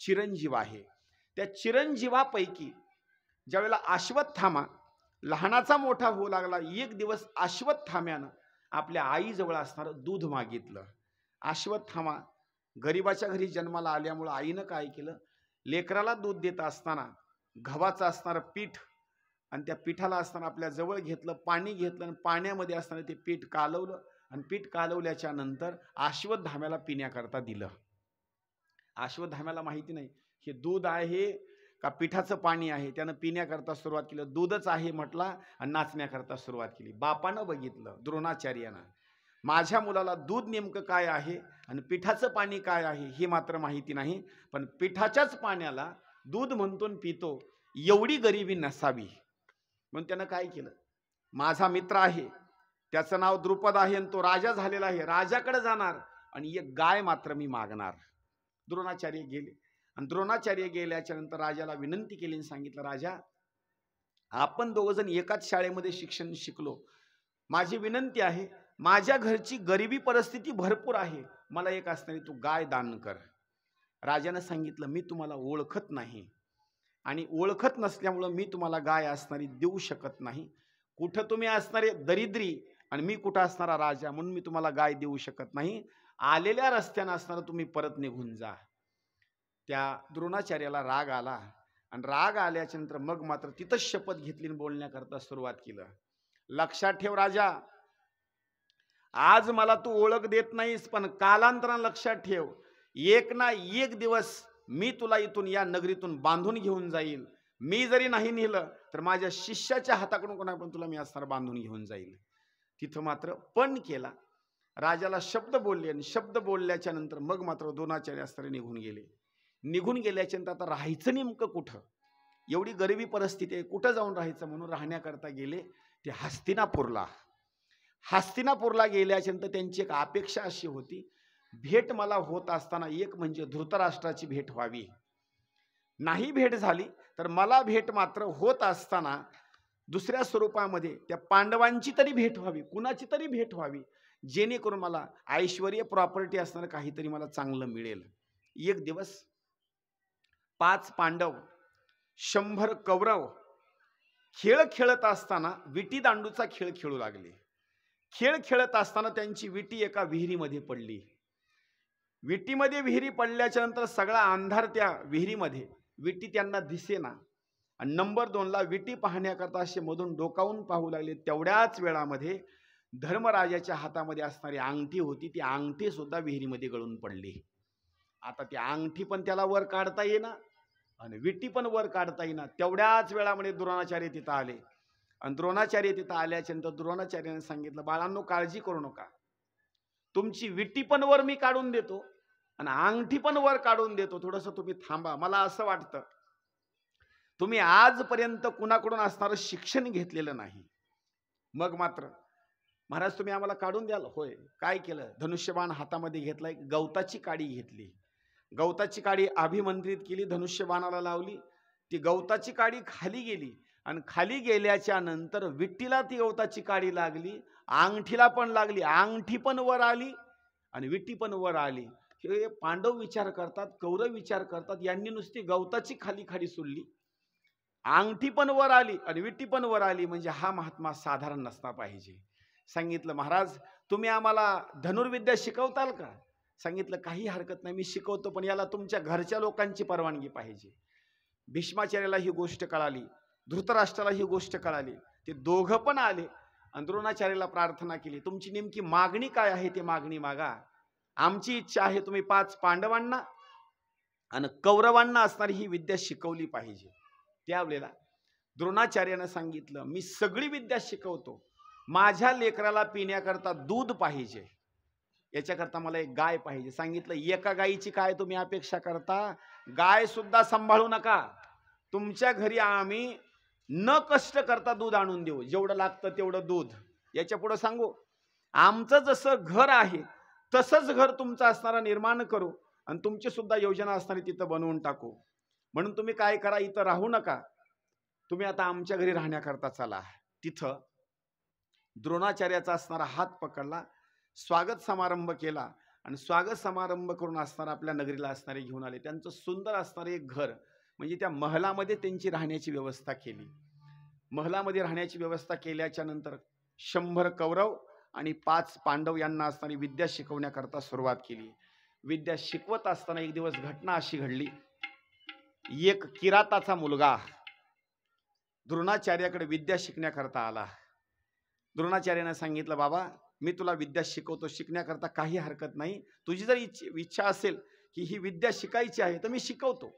चिरंजीव आहे. त्या चिरंजीवापैकी ज्यावेळेला अश्वत्थामा लहानाचा मोठा होऊ लागला, एक दिवस अश्वत्थाम्यानं आपल्या आईजवळ असणारं दूध मागितलं. अश्वत्थामा गरिबाच्या घरी जन्माला आल्यामुळं आईनं काय केलं, लेकराला दूध देत असताना गव्हाचं असणारं पीठ आणि त्या पिठाला असताना आपल्या जवळ घेतलं, पाणी घेतलं आणि पाण्यामध्ये असताना ते पीठ कालवलं आणि पीठ कालवल्याच्या नंतर अश्वत्थाम्याला पिण्याकरता दिलं. अश्वत्थाम्याला माहिती नाही हे दूध आहे का पिठाचं पाणी आहे. त्यानं पिण्याकरता सुरुवात केली, दूधच आहे म्हटला आणि नाचण्याकरता सुरुवात केली. बापानं बघितलं, द्रोणाचार्यानं, माझ्या मुलाला दूध नेमकं काय आहे आणि पिठाचं पाणी काय आहे हे मात्र माहिती नाही, पण पिठाच्याच पाण्याला दूध म्हणतो पितो, एवढी गरिबी नसावी. म्हणून त्यानं काय केलं, माझा मित्र आहे, त्याचं नाव द्रुपद आहे आणि तो राजा झालेला आहे, राजाकडे जाणार आणि एक गाय मात्र मी मागणार. द्रोणाचार्य गेले आणि द्रोणाचार्य गेल्याच्या नंतर राजाला विनंती केली आणि सांगितलं, राजा आपण दोघंजण एकाच शाळेमध्ये शिक्षण शिकलो, माझी विनंती आहे, माझ्या घरची गरिबी परिस्थिती भरपूर आहे, मला एक असणारी तू गाय दान कर. राजानं सांगितलं, मी तुम्हाला ओळखत नाही आणि ओळखत नसल्यामुळं मी तुम्हाला गाय असणारी देऊ शकत नाही. कुठं तुम्ही असणारे दरिद्री आणि मी कुठं असणारा राजा, म्हणून मी तुम्हाला गाय देऊ शकत नाही. आलेल्या रस्त्यानं असणारं तुम्ही परत निघून जा. त्या द्रोणाचार्याला राग आला आणि राग आल्याच्या नंतर मग मात्र तिथंच शपथ घेतली आणि बोलण्याकरता सुरुवात केलं. लक्षात ठेव राजा, आज मला तू ओळख देत नाहीस, पण कालांतरानं लक्षात ठेव, एक ना एक दिवस मी तुला इथून या नगरीतून बांधून घेऊन जाईल. मी जरी नाही नेलं तर माझ्या शिष्याच्या हाताकडून कोणा पण तुला मी असणार बांधून घेऊन जाईल. तिथं मात्र पण केला. राजाला शब्द बोलले आणि शब्द बोलल्याच्या नंतर मग मात्र द्रोणाचार्य असणारे निघून गेले. निघून गेल्याच्या नंतर आता राहायचं नेमकं कुठं, एवढी गरिबी परिस्थिती आहे, कुठं जाऊन राहायचं म्हणून राहण्याकरता गेले ते हस्तिनापूरला. हस्तिनापूरला गेल्याच्या नंतर त्यांची एक अपेक्षा अशी होती, भेट मला होत असताना एक म्हणजे धृतराष्ट्राची भेट व्हावी, नाही भेट झाली तर मला भेट मात्र होत असताना दुसऱ्या स्वरूपामध्ये त्या पांडवांची तरी भेट व्हावी, कुणाची तरी भेट व्हावी, जेणेकरून मला ऐश्वर्य प्रॉपर्टी असणारं काहीतरी मला चांगलं मिळेल. एक दिवस 5 पांडव 100 कौरव खेळ खेळत असताना विटी दांडूचा खेळ खेळू लागले. खेळ खेळत असताना त्यांची विटी एका विहिरीमध्ये पडली. विटीमध्ये विहिरी पडल्याच्या नंतर सगळा अंधार त्या विहिरीमध्ये, विटी त्यांना दिसेना आणि नंबर 2ला विटी पाहण्याकरता असे मधून डोकावून पाहू लागले. तेवढ्याच वेळामध्ये धर्मराजाच्या हातामध्ये असणारी अंगठी होती, ती अंगठी सुद्धा विहिरीमध्ये गळून पडली. आता ती अंगठी पण त्याला वर काढता येईना आणि विटी पण वर काढता येईना. तेवढ्याच वेळामध्ये द्रोणाचार्य तिथं आले आणि द्रोणाचार्य तिथं आल्याच्या नंतर द्रोणाचार्याने सांगितलं, बाळांनो काळजी करू नका, तुमची विटी पण वर मी काढून देतो आणि अंगठी पण वर काढून देतो, थोडंसं तुम्ही थांबा. मला असं वाटतं तुम्ही आजपर्यंत कुणाकडून असणारं शिक्षण घेतलेलं नाही, मग मात्र महाराज तुम्ही आम्हाला काढून द्याल. होय, काय केलं, धनुष्यबाण हातामध्ये घेतलाय, गवताची काडी घेतली, गवताची काडी अभिमंत्रित केली, धनुष्यबाणाला लावली, ती गवताची काडी खाली गेली आणि खाली गेल्याच्या नंतर विट्टीला ती गवताची काडी लागली, अंगठीला पण लागली, अंगठी पण वर आली आणि विट्टी पण वर आली. हे पांडव विचार करतात, कौरव विचार करतात, यांनी नुसती गवताची खाली खाडी सोडली, अंगठी पण वर आली आणि विट्टी पण वर आली, म्हणजे हा महात्मा साधारण नसला पाहिजे. सांगितलं, महाराज तुम्ही आम्हाला धनुर्विद्या शिकवताल का? सांगितलं, काही हरकत नाही, मी शिकवतो, पण याला तुमच्या घरच्या लोकांची परवानगी पाहिजे. भीष्माचार्याला ही गोष्ट कळाली, धृतराष्ट्राला ही गोष्ट कळाली, ते दोघं पण आले आणि द्रोणाचार्याला प्रार्थना केली, तुमची नेमकी मागणी काय आहे ते मागणी मागा. आमची इच्छा आहे तुम्ही 5 पांडवांना आणि कौरवांना असणारी ही विद्या शिकवली पाहिजे. त्यावेळेला द्रोणाचार्यानं सांगितलं, मी सगळी विद्या शिकवतो, माझ्या लेकराला पिण्याकरता दूध पाहिजे, याच्याकरता मला एक गाय पाहिजे. सांगितलं, एका गायीची काय तुम्ही अपेक्षा करता, गाय सुद्धा सांभाळू नका, तुमच्या घरी आम्ही न कष्ट करता दूध आणून देऊ, जेवढं लागतं तेवढं दूध. याच्या पुढे सांगू, आमचं जसं घर आहे तसंच घर तुमचं असणारा निर्माण करू आणि तुमची सुद्धा योजना असणारी तिथं बनवून टाकू. म्हणून तुम्ही काय करा, इथं राहू नका, तुम्ही आता आमच्या घरी राहण्याकरता चला. तिथं द्रोणाचार्याचा असणारा हात पकडला, स्वागत समारंभ केला आणि स्वागत समारंभ करून असणारा आपल्या नगरीला असणारे घेऊन आले. त्यांचं सुंदर असणारे एक घर, म्हणजे त्या महलामध्ये त्यांची राहण्याची व्यवस्था केली. महलामध्ये राहण्याची व्यवस्था केल्याच्या नंतर 100 कौरव आणि 5 पांडव यांना असणारी विद्या शिकवण्याकरता सुरुवात केली. विद्या शिकवत असताना एक दिवस घटना अशी घडली. एक किराताचा मुलगा द्रोणाचार्याकडे विद्या शिकण्याकरता आला. द्रोणाचार्याने सांगितलं, बाबा मी तुला विद्या शिकवतो, शिकण्याकरता काही हरकत नाही. तुझी जर इच्छा असेल की ही विद्या शिकायची आहे तर मी शिकवतो.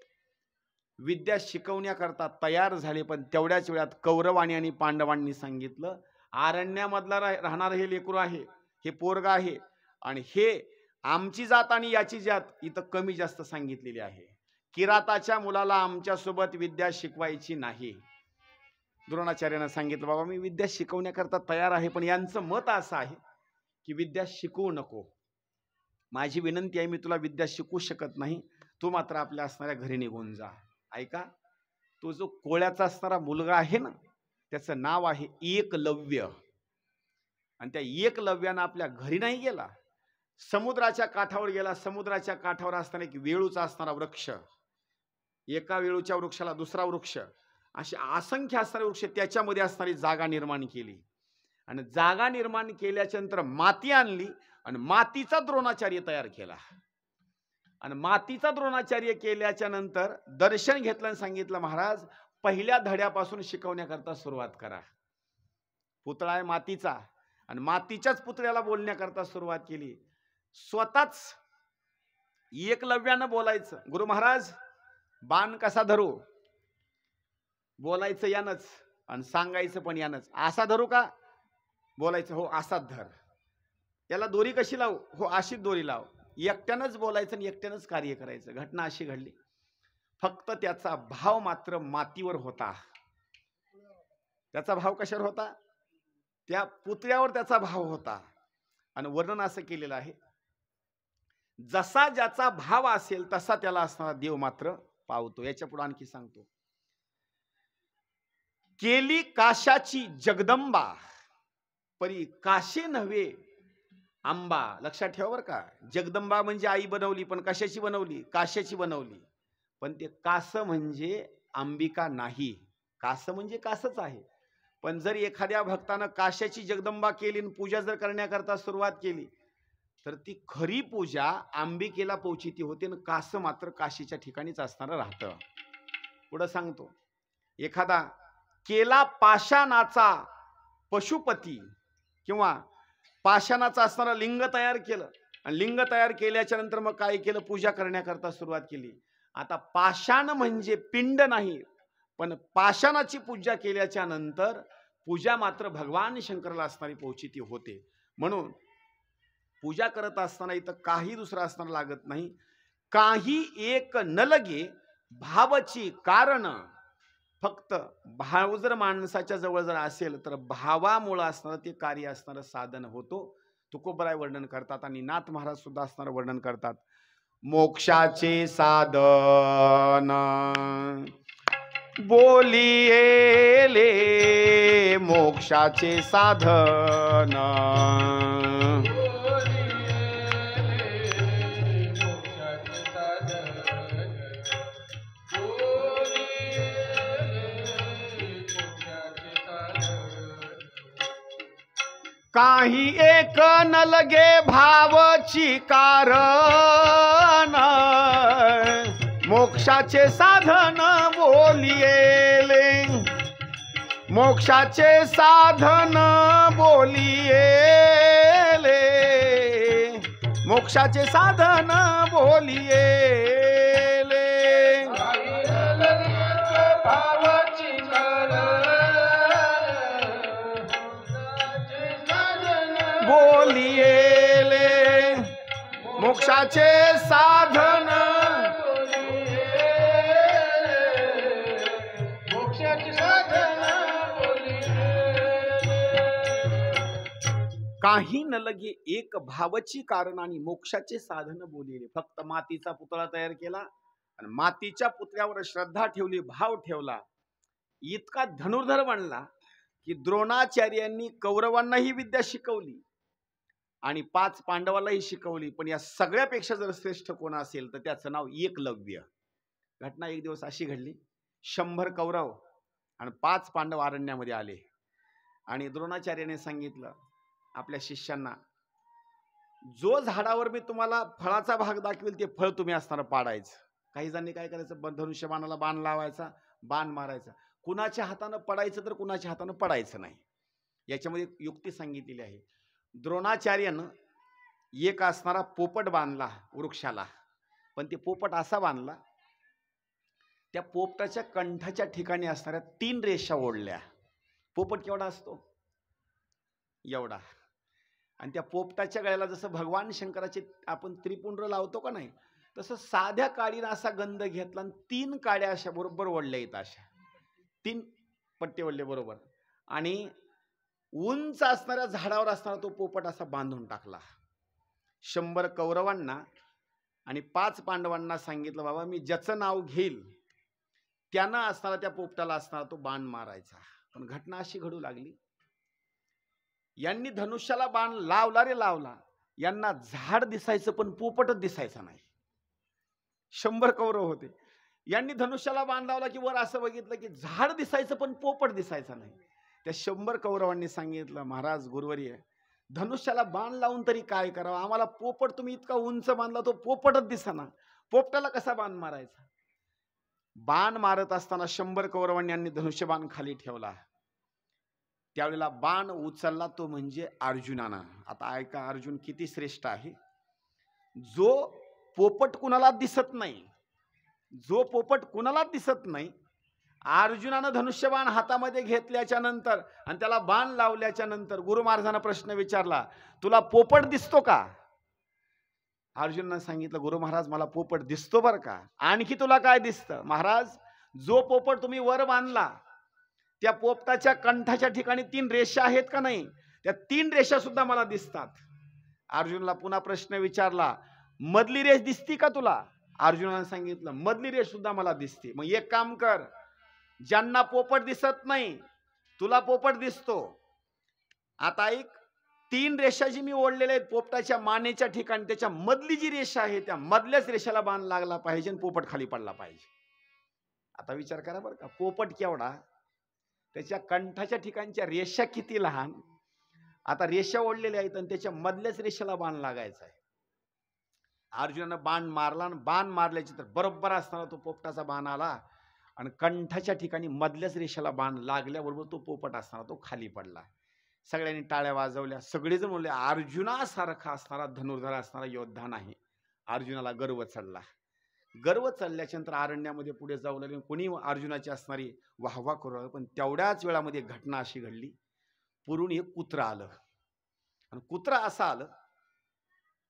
विद्या शिकवण्याकरता तयार झाले, पण तेवढ्याच वेळात कौरवानी आणि पांडवांनी सांगितलं, आरण्यामधला राहणार हे लेकरू आहे, हे पोरगा आहे, आणि हे आमची जात आणि याची जात इथं कमी जास्त सांगितलेली आहे. किराताच्या मुलाला आमच्यासोबत विद्या शिकवायची नाही. द्रोणाचार्यानं सांगितलं, बाबा मी विद्या शिकवण्याकरता तयार आहे, पण यांचं मत असं आहे की विद्या शिकवू नको. माझी विनंती आहे, मी तुला विद्या शिकवू शकत नाही, तू मात्र आपल्या असणाऱ्या घरी निघून जा. ऐका, तो जो कोळ्याचा असणारा मुलगा आहे ना, त्याचं नाव आहे एकलव्य. आणि त्या एकलव्यानं आपल्या घरी नाही गेला, समुद्राच्या काठावर गेला. समुद्राच्या काठावर असणारा एक वेळूचा असणारा वृक्ष, एका वेळूच्या वृक्षाला दुसरा वृक्ष, असे असंख्य असणारे वृक्ष, त्याच्यामध्ये असणारी जागा निर्माण केली. आणि जागा निर्माण केल्याच्या नंतर माती आणली आणि मातीचा द्रोणाचार्य तयार केला. आणि मातीचा द्रोणाचार्य केल्याच्या नंतर दर्शन घेतलं आणि सांगितलं, महाराज पहिल्या धड्यापासून शिकवण्याकरता सुरुवात करा. पुतळा आहे मातीचा, आणि मातीच्याच पुतळ्याला बोलण्याकरता सुरुवात केली. स्वतःच एकलव्यानं बोलायचं, गुरु महाराज बाण कसा धरू, बोलायचं यानच आणि सांगायचं पण यानच. असा धरू का, बोलायचं हो असाच धर. याला दोरी कशी लावू, हो अशीच दोरी लाव. एकट्यानंच बोलायचं आणि एकट्यानंच कार्य करायचं. घटना अशी घडली, फक्त त्याचा भाव मात्र मातीवर होता. त्याचा भाव कशावर होता, त्या पुतळ्यावर त्याचा भाव होता. आणि वर्णन असं केलेलं आहे, जसा ज्याचा भाव असेल तसा त्याला असणारा देव मात्र पावतो. याच्या पुढे आणखी सांगतो, केली काशाची जगदंबा परी काशे नव्हे आंबा. लक्षात ठेवा बरं का, जगदंबा म्हणजे आई बनवली, पण कशाची बनवली, काशाची बनवली. पण ते कास म्हणजे अंबिका नाही. कास म्हणजे कासच आहे, पण जर एखाद्या भक्तानं काशाची जगदंबा केली आणि पूजा जर करण्याकरता सुरुवात केली तर ती खरी पूजा अंबिकेला पोचिती होते आणि कास मात्र काशीच्या ठिकाणीच असणारं राहतं. पुढे सांगतो, एखादा केला पाषाणाचा पशुपती किंवा पाषाणाचा असणारा लिंग तयार केलं, आणि लिंग तयार केल्याच्या नंतर मग काय केलं, पूजा करण्याकरता सुरुवात केली. आता पाषाण म्हणजे पिंड नाही, पण पाषाणाची पूजा केल्याच्या नंतर पूजा मात्र भगवान शंकराला असणारी पोचिती होते. म्हणून पूजा करत असताना इथं काही दुसरं असणार लागत नाही. काही एक न लगे भावची कारण, फक्त भाव जर माणसाच्या जवळ जर असेल तर भावामुळे असणारं ते कार्य असणारं साधन होतो. तुकोबराय वर्णन करतात आणि नाथ महाराज सुद्धा असणारं वर्णन करतात. मोक्षाचे साधन बोलियेले, मोक्षाचे साधन काही एक न लगे भावची कारण, मोक्षाचे साधन बोलियेले, मोक्षाचे साधन बोलियेले, मोक्षाचे साधन बोलियेले. बोलियेले मोक्षाचे साधन, मोक्षाचे साधन काही न लगे एक भावची कारण आणि मोक्षाचे साधन बोलिले. फक्त मातीचा पुतळा तयार केला आणि मातीच्या पुतळ्यावर श्रद्धा ठेवली, भाव ठेवला, इतका धनुर्धर बनला की द्रोणाचार्यांनी कौरवांना ही विद्या शिकवली आणि 5 पांडवालाही शिकवली. पण या सगळ्यापेक्षा जर श्रेष्ठ कोण असेल तर त्याचं नाव एकलव्य. घटना एक दिवस अशी घडली, 100 कौरव आणि 5 पांडव अरण्यामध्ये आले आणि द्रोणाचार्याने सांगितलं आपल्या शिष्यांना, जो झाडावर मी तुम्हाला फळाचा भाग दाखवेल ते फळ तुम्ही असताना पाडायचं. काही जणांनी काय करायचं, धनुष्यबाणाला बाण लावायचा, बाण मारायचा. कुणाच्या हातानं पडायचं तर कुणाच्या हातानं पडायचं नाही. याच्यामध्ये युक्ती सांगितलेली आहे. द्रोणाचार्यानं एक असणारा पोपट बांधला वृक्षाला, पण ते पोपट असा बांधला, त्या पोपटाच्या कंठाच्या ठिकाणी असणाऱ्या 3 रेषा ओढल्या. पोपट केवढा असतो, एवढा. आणि त्या पोपटाच्या गळ्याला जसं भगवान शंकराचे आपण त्रिपुंड्र लावतो का नाही, तसं साध्या काडीनं असा गंध घेतला आणि 3 काड्या अशा बरोबर ओढल्या येत, अशा 3 पट्टे ओढले बरोबर. आणि उंच असणाऱ्या झाडावर असणारा तो पोपट असा बांधून टाकला. 100 कौरवांना आणि 5 पांडवांना सांगितलं, बाबा मी ज्याचं नाव घेईल त्यानं असणारा त्या पोपटाला असणारा तो बाण मारायचा. पण घटना अशी घडू लागली, यांनी धनुष्याला बाण लावला रे लावला, यांना झाड दिसायचं पण पोपटच दिसायचा नाही. 100 कौरव होते, यांनी धनुष्याला बाण लावला की वर असं बघितलं की झाड दिसायचं पण पोपट दिसायचा नाही. त्या 100 कौरवांनी सांगितलं, महाराज गुरुवर्य, धनुष्याला बाण लावून तरी काय करावं, आम्हाला पोपट तुम्ही इतका उंच बांधला तो पोपटच दिसेना, पोपटाला कसा बाण मारायचा. बाण मारत असताना 100 कौरवांनी यांनी धनुष्यबाण खाली ठेवला. त्यावेळेला बाण उचलला तो म्हणजे अर्जुनानं. आता ऐका, अर्जुन किती श्रेष्ठ आहे. जो पोपट कुणाला दिसत नाही, जो पोपट कुणाला दिसत नाही, अर्जुनानं धनुष्यबाण हातामध्ये घेतल्याच्या नंतर आणि त्याला बाण लावल्याच्या नंतर गुरु महाराजांना प्रश्न विचारला, तुला पोपट दिसतो का? अर्जुनानं सांगितलं, गुरु महाराज मला पोपट दिसतो बरं का. आणखी तुला काय दिसतं? महाराज, जो पोपट तुम्ही वर बांधला त्या पोपटाच्या कंठाच्या ठिकाणी 3 रेषा आहेत का नाही, त्या 3 रेषा सुद्धा मला दिसतात. अर्जुनला पुन्हा प्रश्न विचारला, मधली रेष दिसती का तुला? अर्जुनानं सांगितलं, मधली रेष सुद्धा मला दिसते. मग एक काम कर, ज्यांना पोपट दिसत नाही तुला पोपट दिसतो, आता एक 3 रेषा जी मी ओढलेल्या आहेत पोपटाच्या मानेच्या ठिकाणी, त्याच्या मधली जी रेषा आहे त्या मधल्याच रेषेला बाण लागला पाहिजे आणि पोपट खाली पडला पाहिजे. आता विचार करा बरं का, पोपट केवढा, त्याच्या कंठाच्या ठिकाणच्या रेषा किती लहान. आता रेषा ओढलेल्या आहेत आणि त्याच्या मधल्याच रेषेला बाण लागायचा आहे. अर्जुनानं बाण मारला आणि बाण मारल्याची तर बरोबर असताना तो पोपटाचा बाण आला आणि कंठाच्या ठिकाणी मधल्याच रेषेला बाण लागल्याबरोबर तो पोपट असताना तो खाली पडला. सगळ्यांनी टाळ्या वाजवल्या. सगळेजण म्हणले, अर्जुनासारखा असणारा धनुर्धर असणारा योद्धा नाही. अर्जुनाला गर्व चढला. गर्व चढल्याच्या नंतर अरण्यामध्ये पुढे जाऊ लागले. कोणी अर्जुनाची असणारी वाहवा करू लागलं. पण तेवढ्याच वेळामध्ये घटना अशी घडली, पुरून एक कुत्रं आलं आणि कुत्रं असं आलं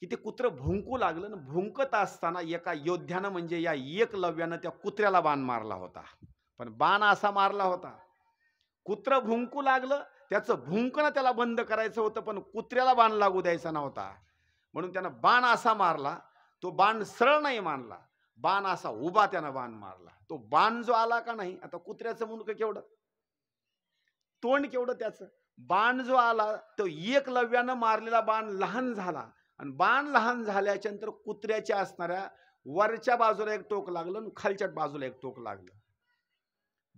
की ते कुत्रं भुंकू लागलं आणि भुंकत असताना एका योद्ध्यानं म्हणजे या एकलव्यानं त्या कुत्र्याला बाण मारला होता. पण बाण असा मारला होता, कुत्रं भुंकू लागलं, त्याचं भुंकणं त्याला बंद करायचं होतं, पण कुत्र्याला बाण लागू द्यायचा नव्हता. म्हणून त्यानं बाण असा मारला, तो बाण सरळ नाही मारला, बाण असा उभा त्यानं बाण मारला. तो बाण जो आला का नाही, आता कुत्र्याचं मुंडकं केवढं, तोंड केवढं त्याचं, बाण जो आला तो एकलव्यानं मारलेला बाण लहान झाला आणि बाण लहान झाल्याच्या नंतर कुत्र्याच्या असणाऱ्या वरच्या बाजूला एक टोक लागलं आणि खालच्या बाजूला एक टोक लागलं.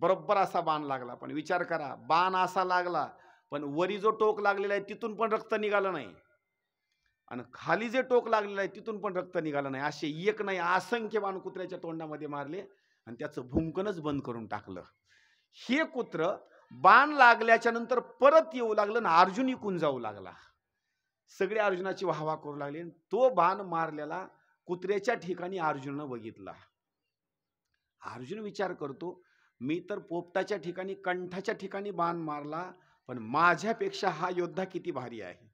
बरोबर असा बाण लागला. पण विचार करा, बाण असा लागला पण वरी जो टोक लागलेला आहे तिथून पण रक्त निघालं नाही आणि खाली जे टोक लागलेलं आहे तिथून पण रक्त निघालं नाही. असे एक नाही असंख्य बाण कुत्र्याच्या तोंडामध्ये मारले आणि त्याचं भुंकणच बंद करून टाकलं. हे कुत्र बाण लागल्याच्या नंतर परत येऊ लागलं ना, अर्जुन इकून जाऊ लागला. सगळे अर्जुनाची वाहवा करू लागले. तो बाण मारलेला कुत्र्याच्या ठिकाणी अर्जुननं बघितला. अर्जुन विचार करतो, मी तर पोपटाच्या ठिकाणी कंठाच्या ठिकाणी बाण मारला, पण माझ्यापेक्षा हा योद्धा किती भारी आहे.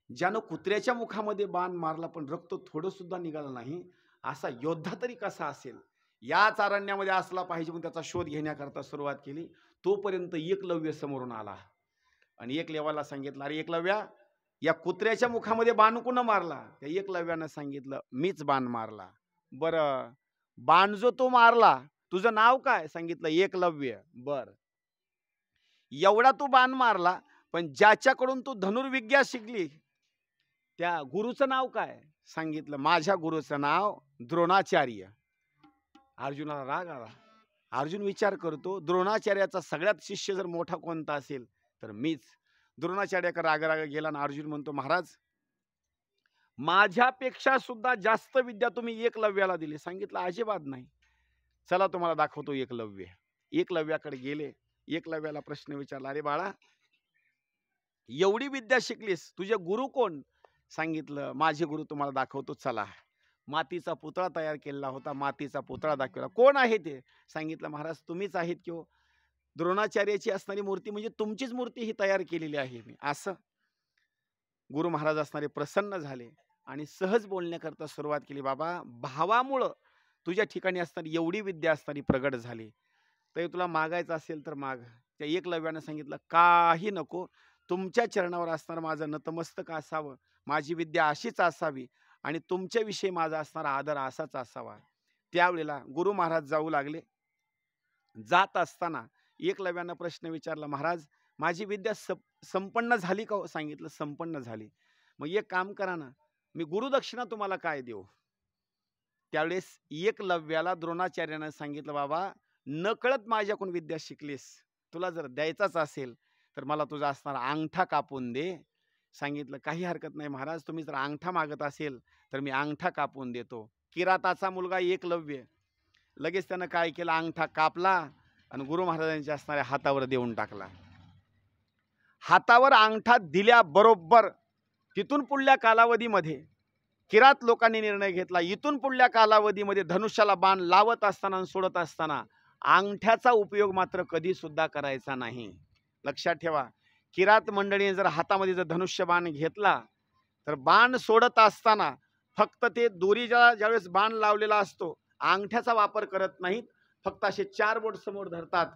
ज्यानं कुत्र्याच्या मुखामध्ये बाण मारला पण रक्त थोडं सुद्धा निघालं नाही, असा योद्धा तरी कसा असेल. याच अरण्यामध्ये असला पाहिजे म्हणून त्याचा शोध घेण्याकरता सुरुवात केली. तोपर्यंत एकलव्य समोरून आला आणि एकलव्याला सांगितलं, अरे एकलव्या, या कुत्र्याच्या मुखामध्ये बाण कोण मारला? त्या एकलव्यानं सांगितलं, मीच बाण मारला. बरं, बाण जो तो मारला, तुझं नाव काय? सांगितलं, एकलव्य. बर, एवढा तू बाण मारला, पण ज्याच्याकडून तू धनुर्विद्या शिकली त्या गुरुचं नाव काय? सांगितलं माझ्या गुरुचं नाव द्रोणाचार्य. अर्जुनाला राग आला. अर्जुन विचार करतो द्रोणाचार्याचा सगळ्यात शिष्य जर मोठा कोणता असेल तर मीच. द्रोणाचार्याकडे राग गेला आणि अर्जुन म्हणतो महाराज माझ्यापेक्षा सुद्धा जास्त विद्या तुम्ही एकलव्याला दिली. सांगितलं अजिबात नाही. चला तुम्हाला दाखवतो एकलव्य. एकलव्याकडे गेले. एकलव्याला प्रश्न विचारला, अरे बाळा एवढी विद्या शिकलीस, तुझे गुरु कोण? सांगितलं माझे गुरु तुम्हाला दाखवतो चला. मातीचा पुतळा तयार केलेला होता. मातीचा पुतळा दाखवला. कोण आहे ते? सांगितलं महाराज तुम्हीच आहेत की हो. द्रोणाचार्याची असणारी मूर्ती म्हणजे तुमचीच मूर्ती ही तयार केलेली आहे मी. असं गुरु महाराज असणारे प्रसन्न झाले आणि सहज बोलण्याकरता सुरुवात केली. बाबा भावामुळं तुझ्या ठिकाणी असणारी एवढी विद्या असणारी प्रगट झाली. तर तुला मागायचं असेल तर माग. त्या एकलव्यानं सांगितलं काही नको, तुमच्या चरणावर असणारं माझं नतमस्तक असावं, माझी विद्या अशीच असावी आणि तुमच्याविषयी माझा असणारा आदर असाच असावा. त्यावेळेला गुरु महाराज जाऊ लागले. जात असताना एकलव्यानं प्रश्न विचारला, महाराज माझी विद्या संपन्न झाली का? सांगितलं संपन्न झाली. मग एक काम करा ना, मी गुरुदक्षिणा तुम्हाला काय देऊ? त्यावेळेस एकलव्याला द्रोणाचार्यानं सांगितलं बाबा नकळत माझ्याकडून विद्या शिकलीस, तुला जर द्यायचाच असेल तर मला तुझा असणारा अंगठा कापून दे. सांगितलं काही हरकत नाही महाराज, तुम्ही जर अंगठा मागत असेल तर मी अंगठा कापून देतो. किराताचा मुलगा एकलव्य लगेच त्यानं काय केलं, अंगठा कापला आणि गुरु महाराजांच्या असणाऱ्या हातावर देऊन टाकला. हातावर अंगठा दिल्याबरोबर तिथून पुढल्या कालावधीमध्ये किरात लोकांनी निर्णय घेतला, इथून पुढल्या कालावधीमध्ये धनुष्याला बाण लावत असताना आणि सोडत असताना अंगठ्याचा उपयोग मात्र कधी सुद्धा करायचा नाही. लक्षात ठेवा, किरात मंडळीने जर हातामध्ये जर धनुष्य बाण घेतला तर बाण सोडत असताना फक्त ते दोरीच्या ज्यावेळेस बाण लावलेला असतो अंगठ्याचा वापर करत नाहीत, फक्त असे 4 बोट समोर धरतात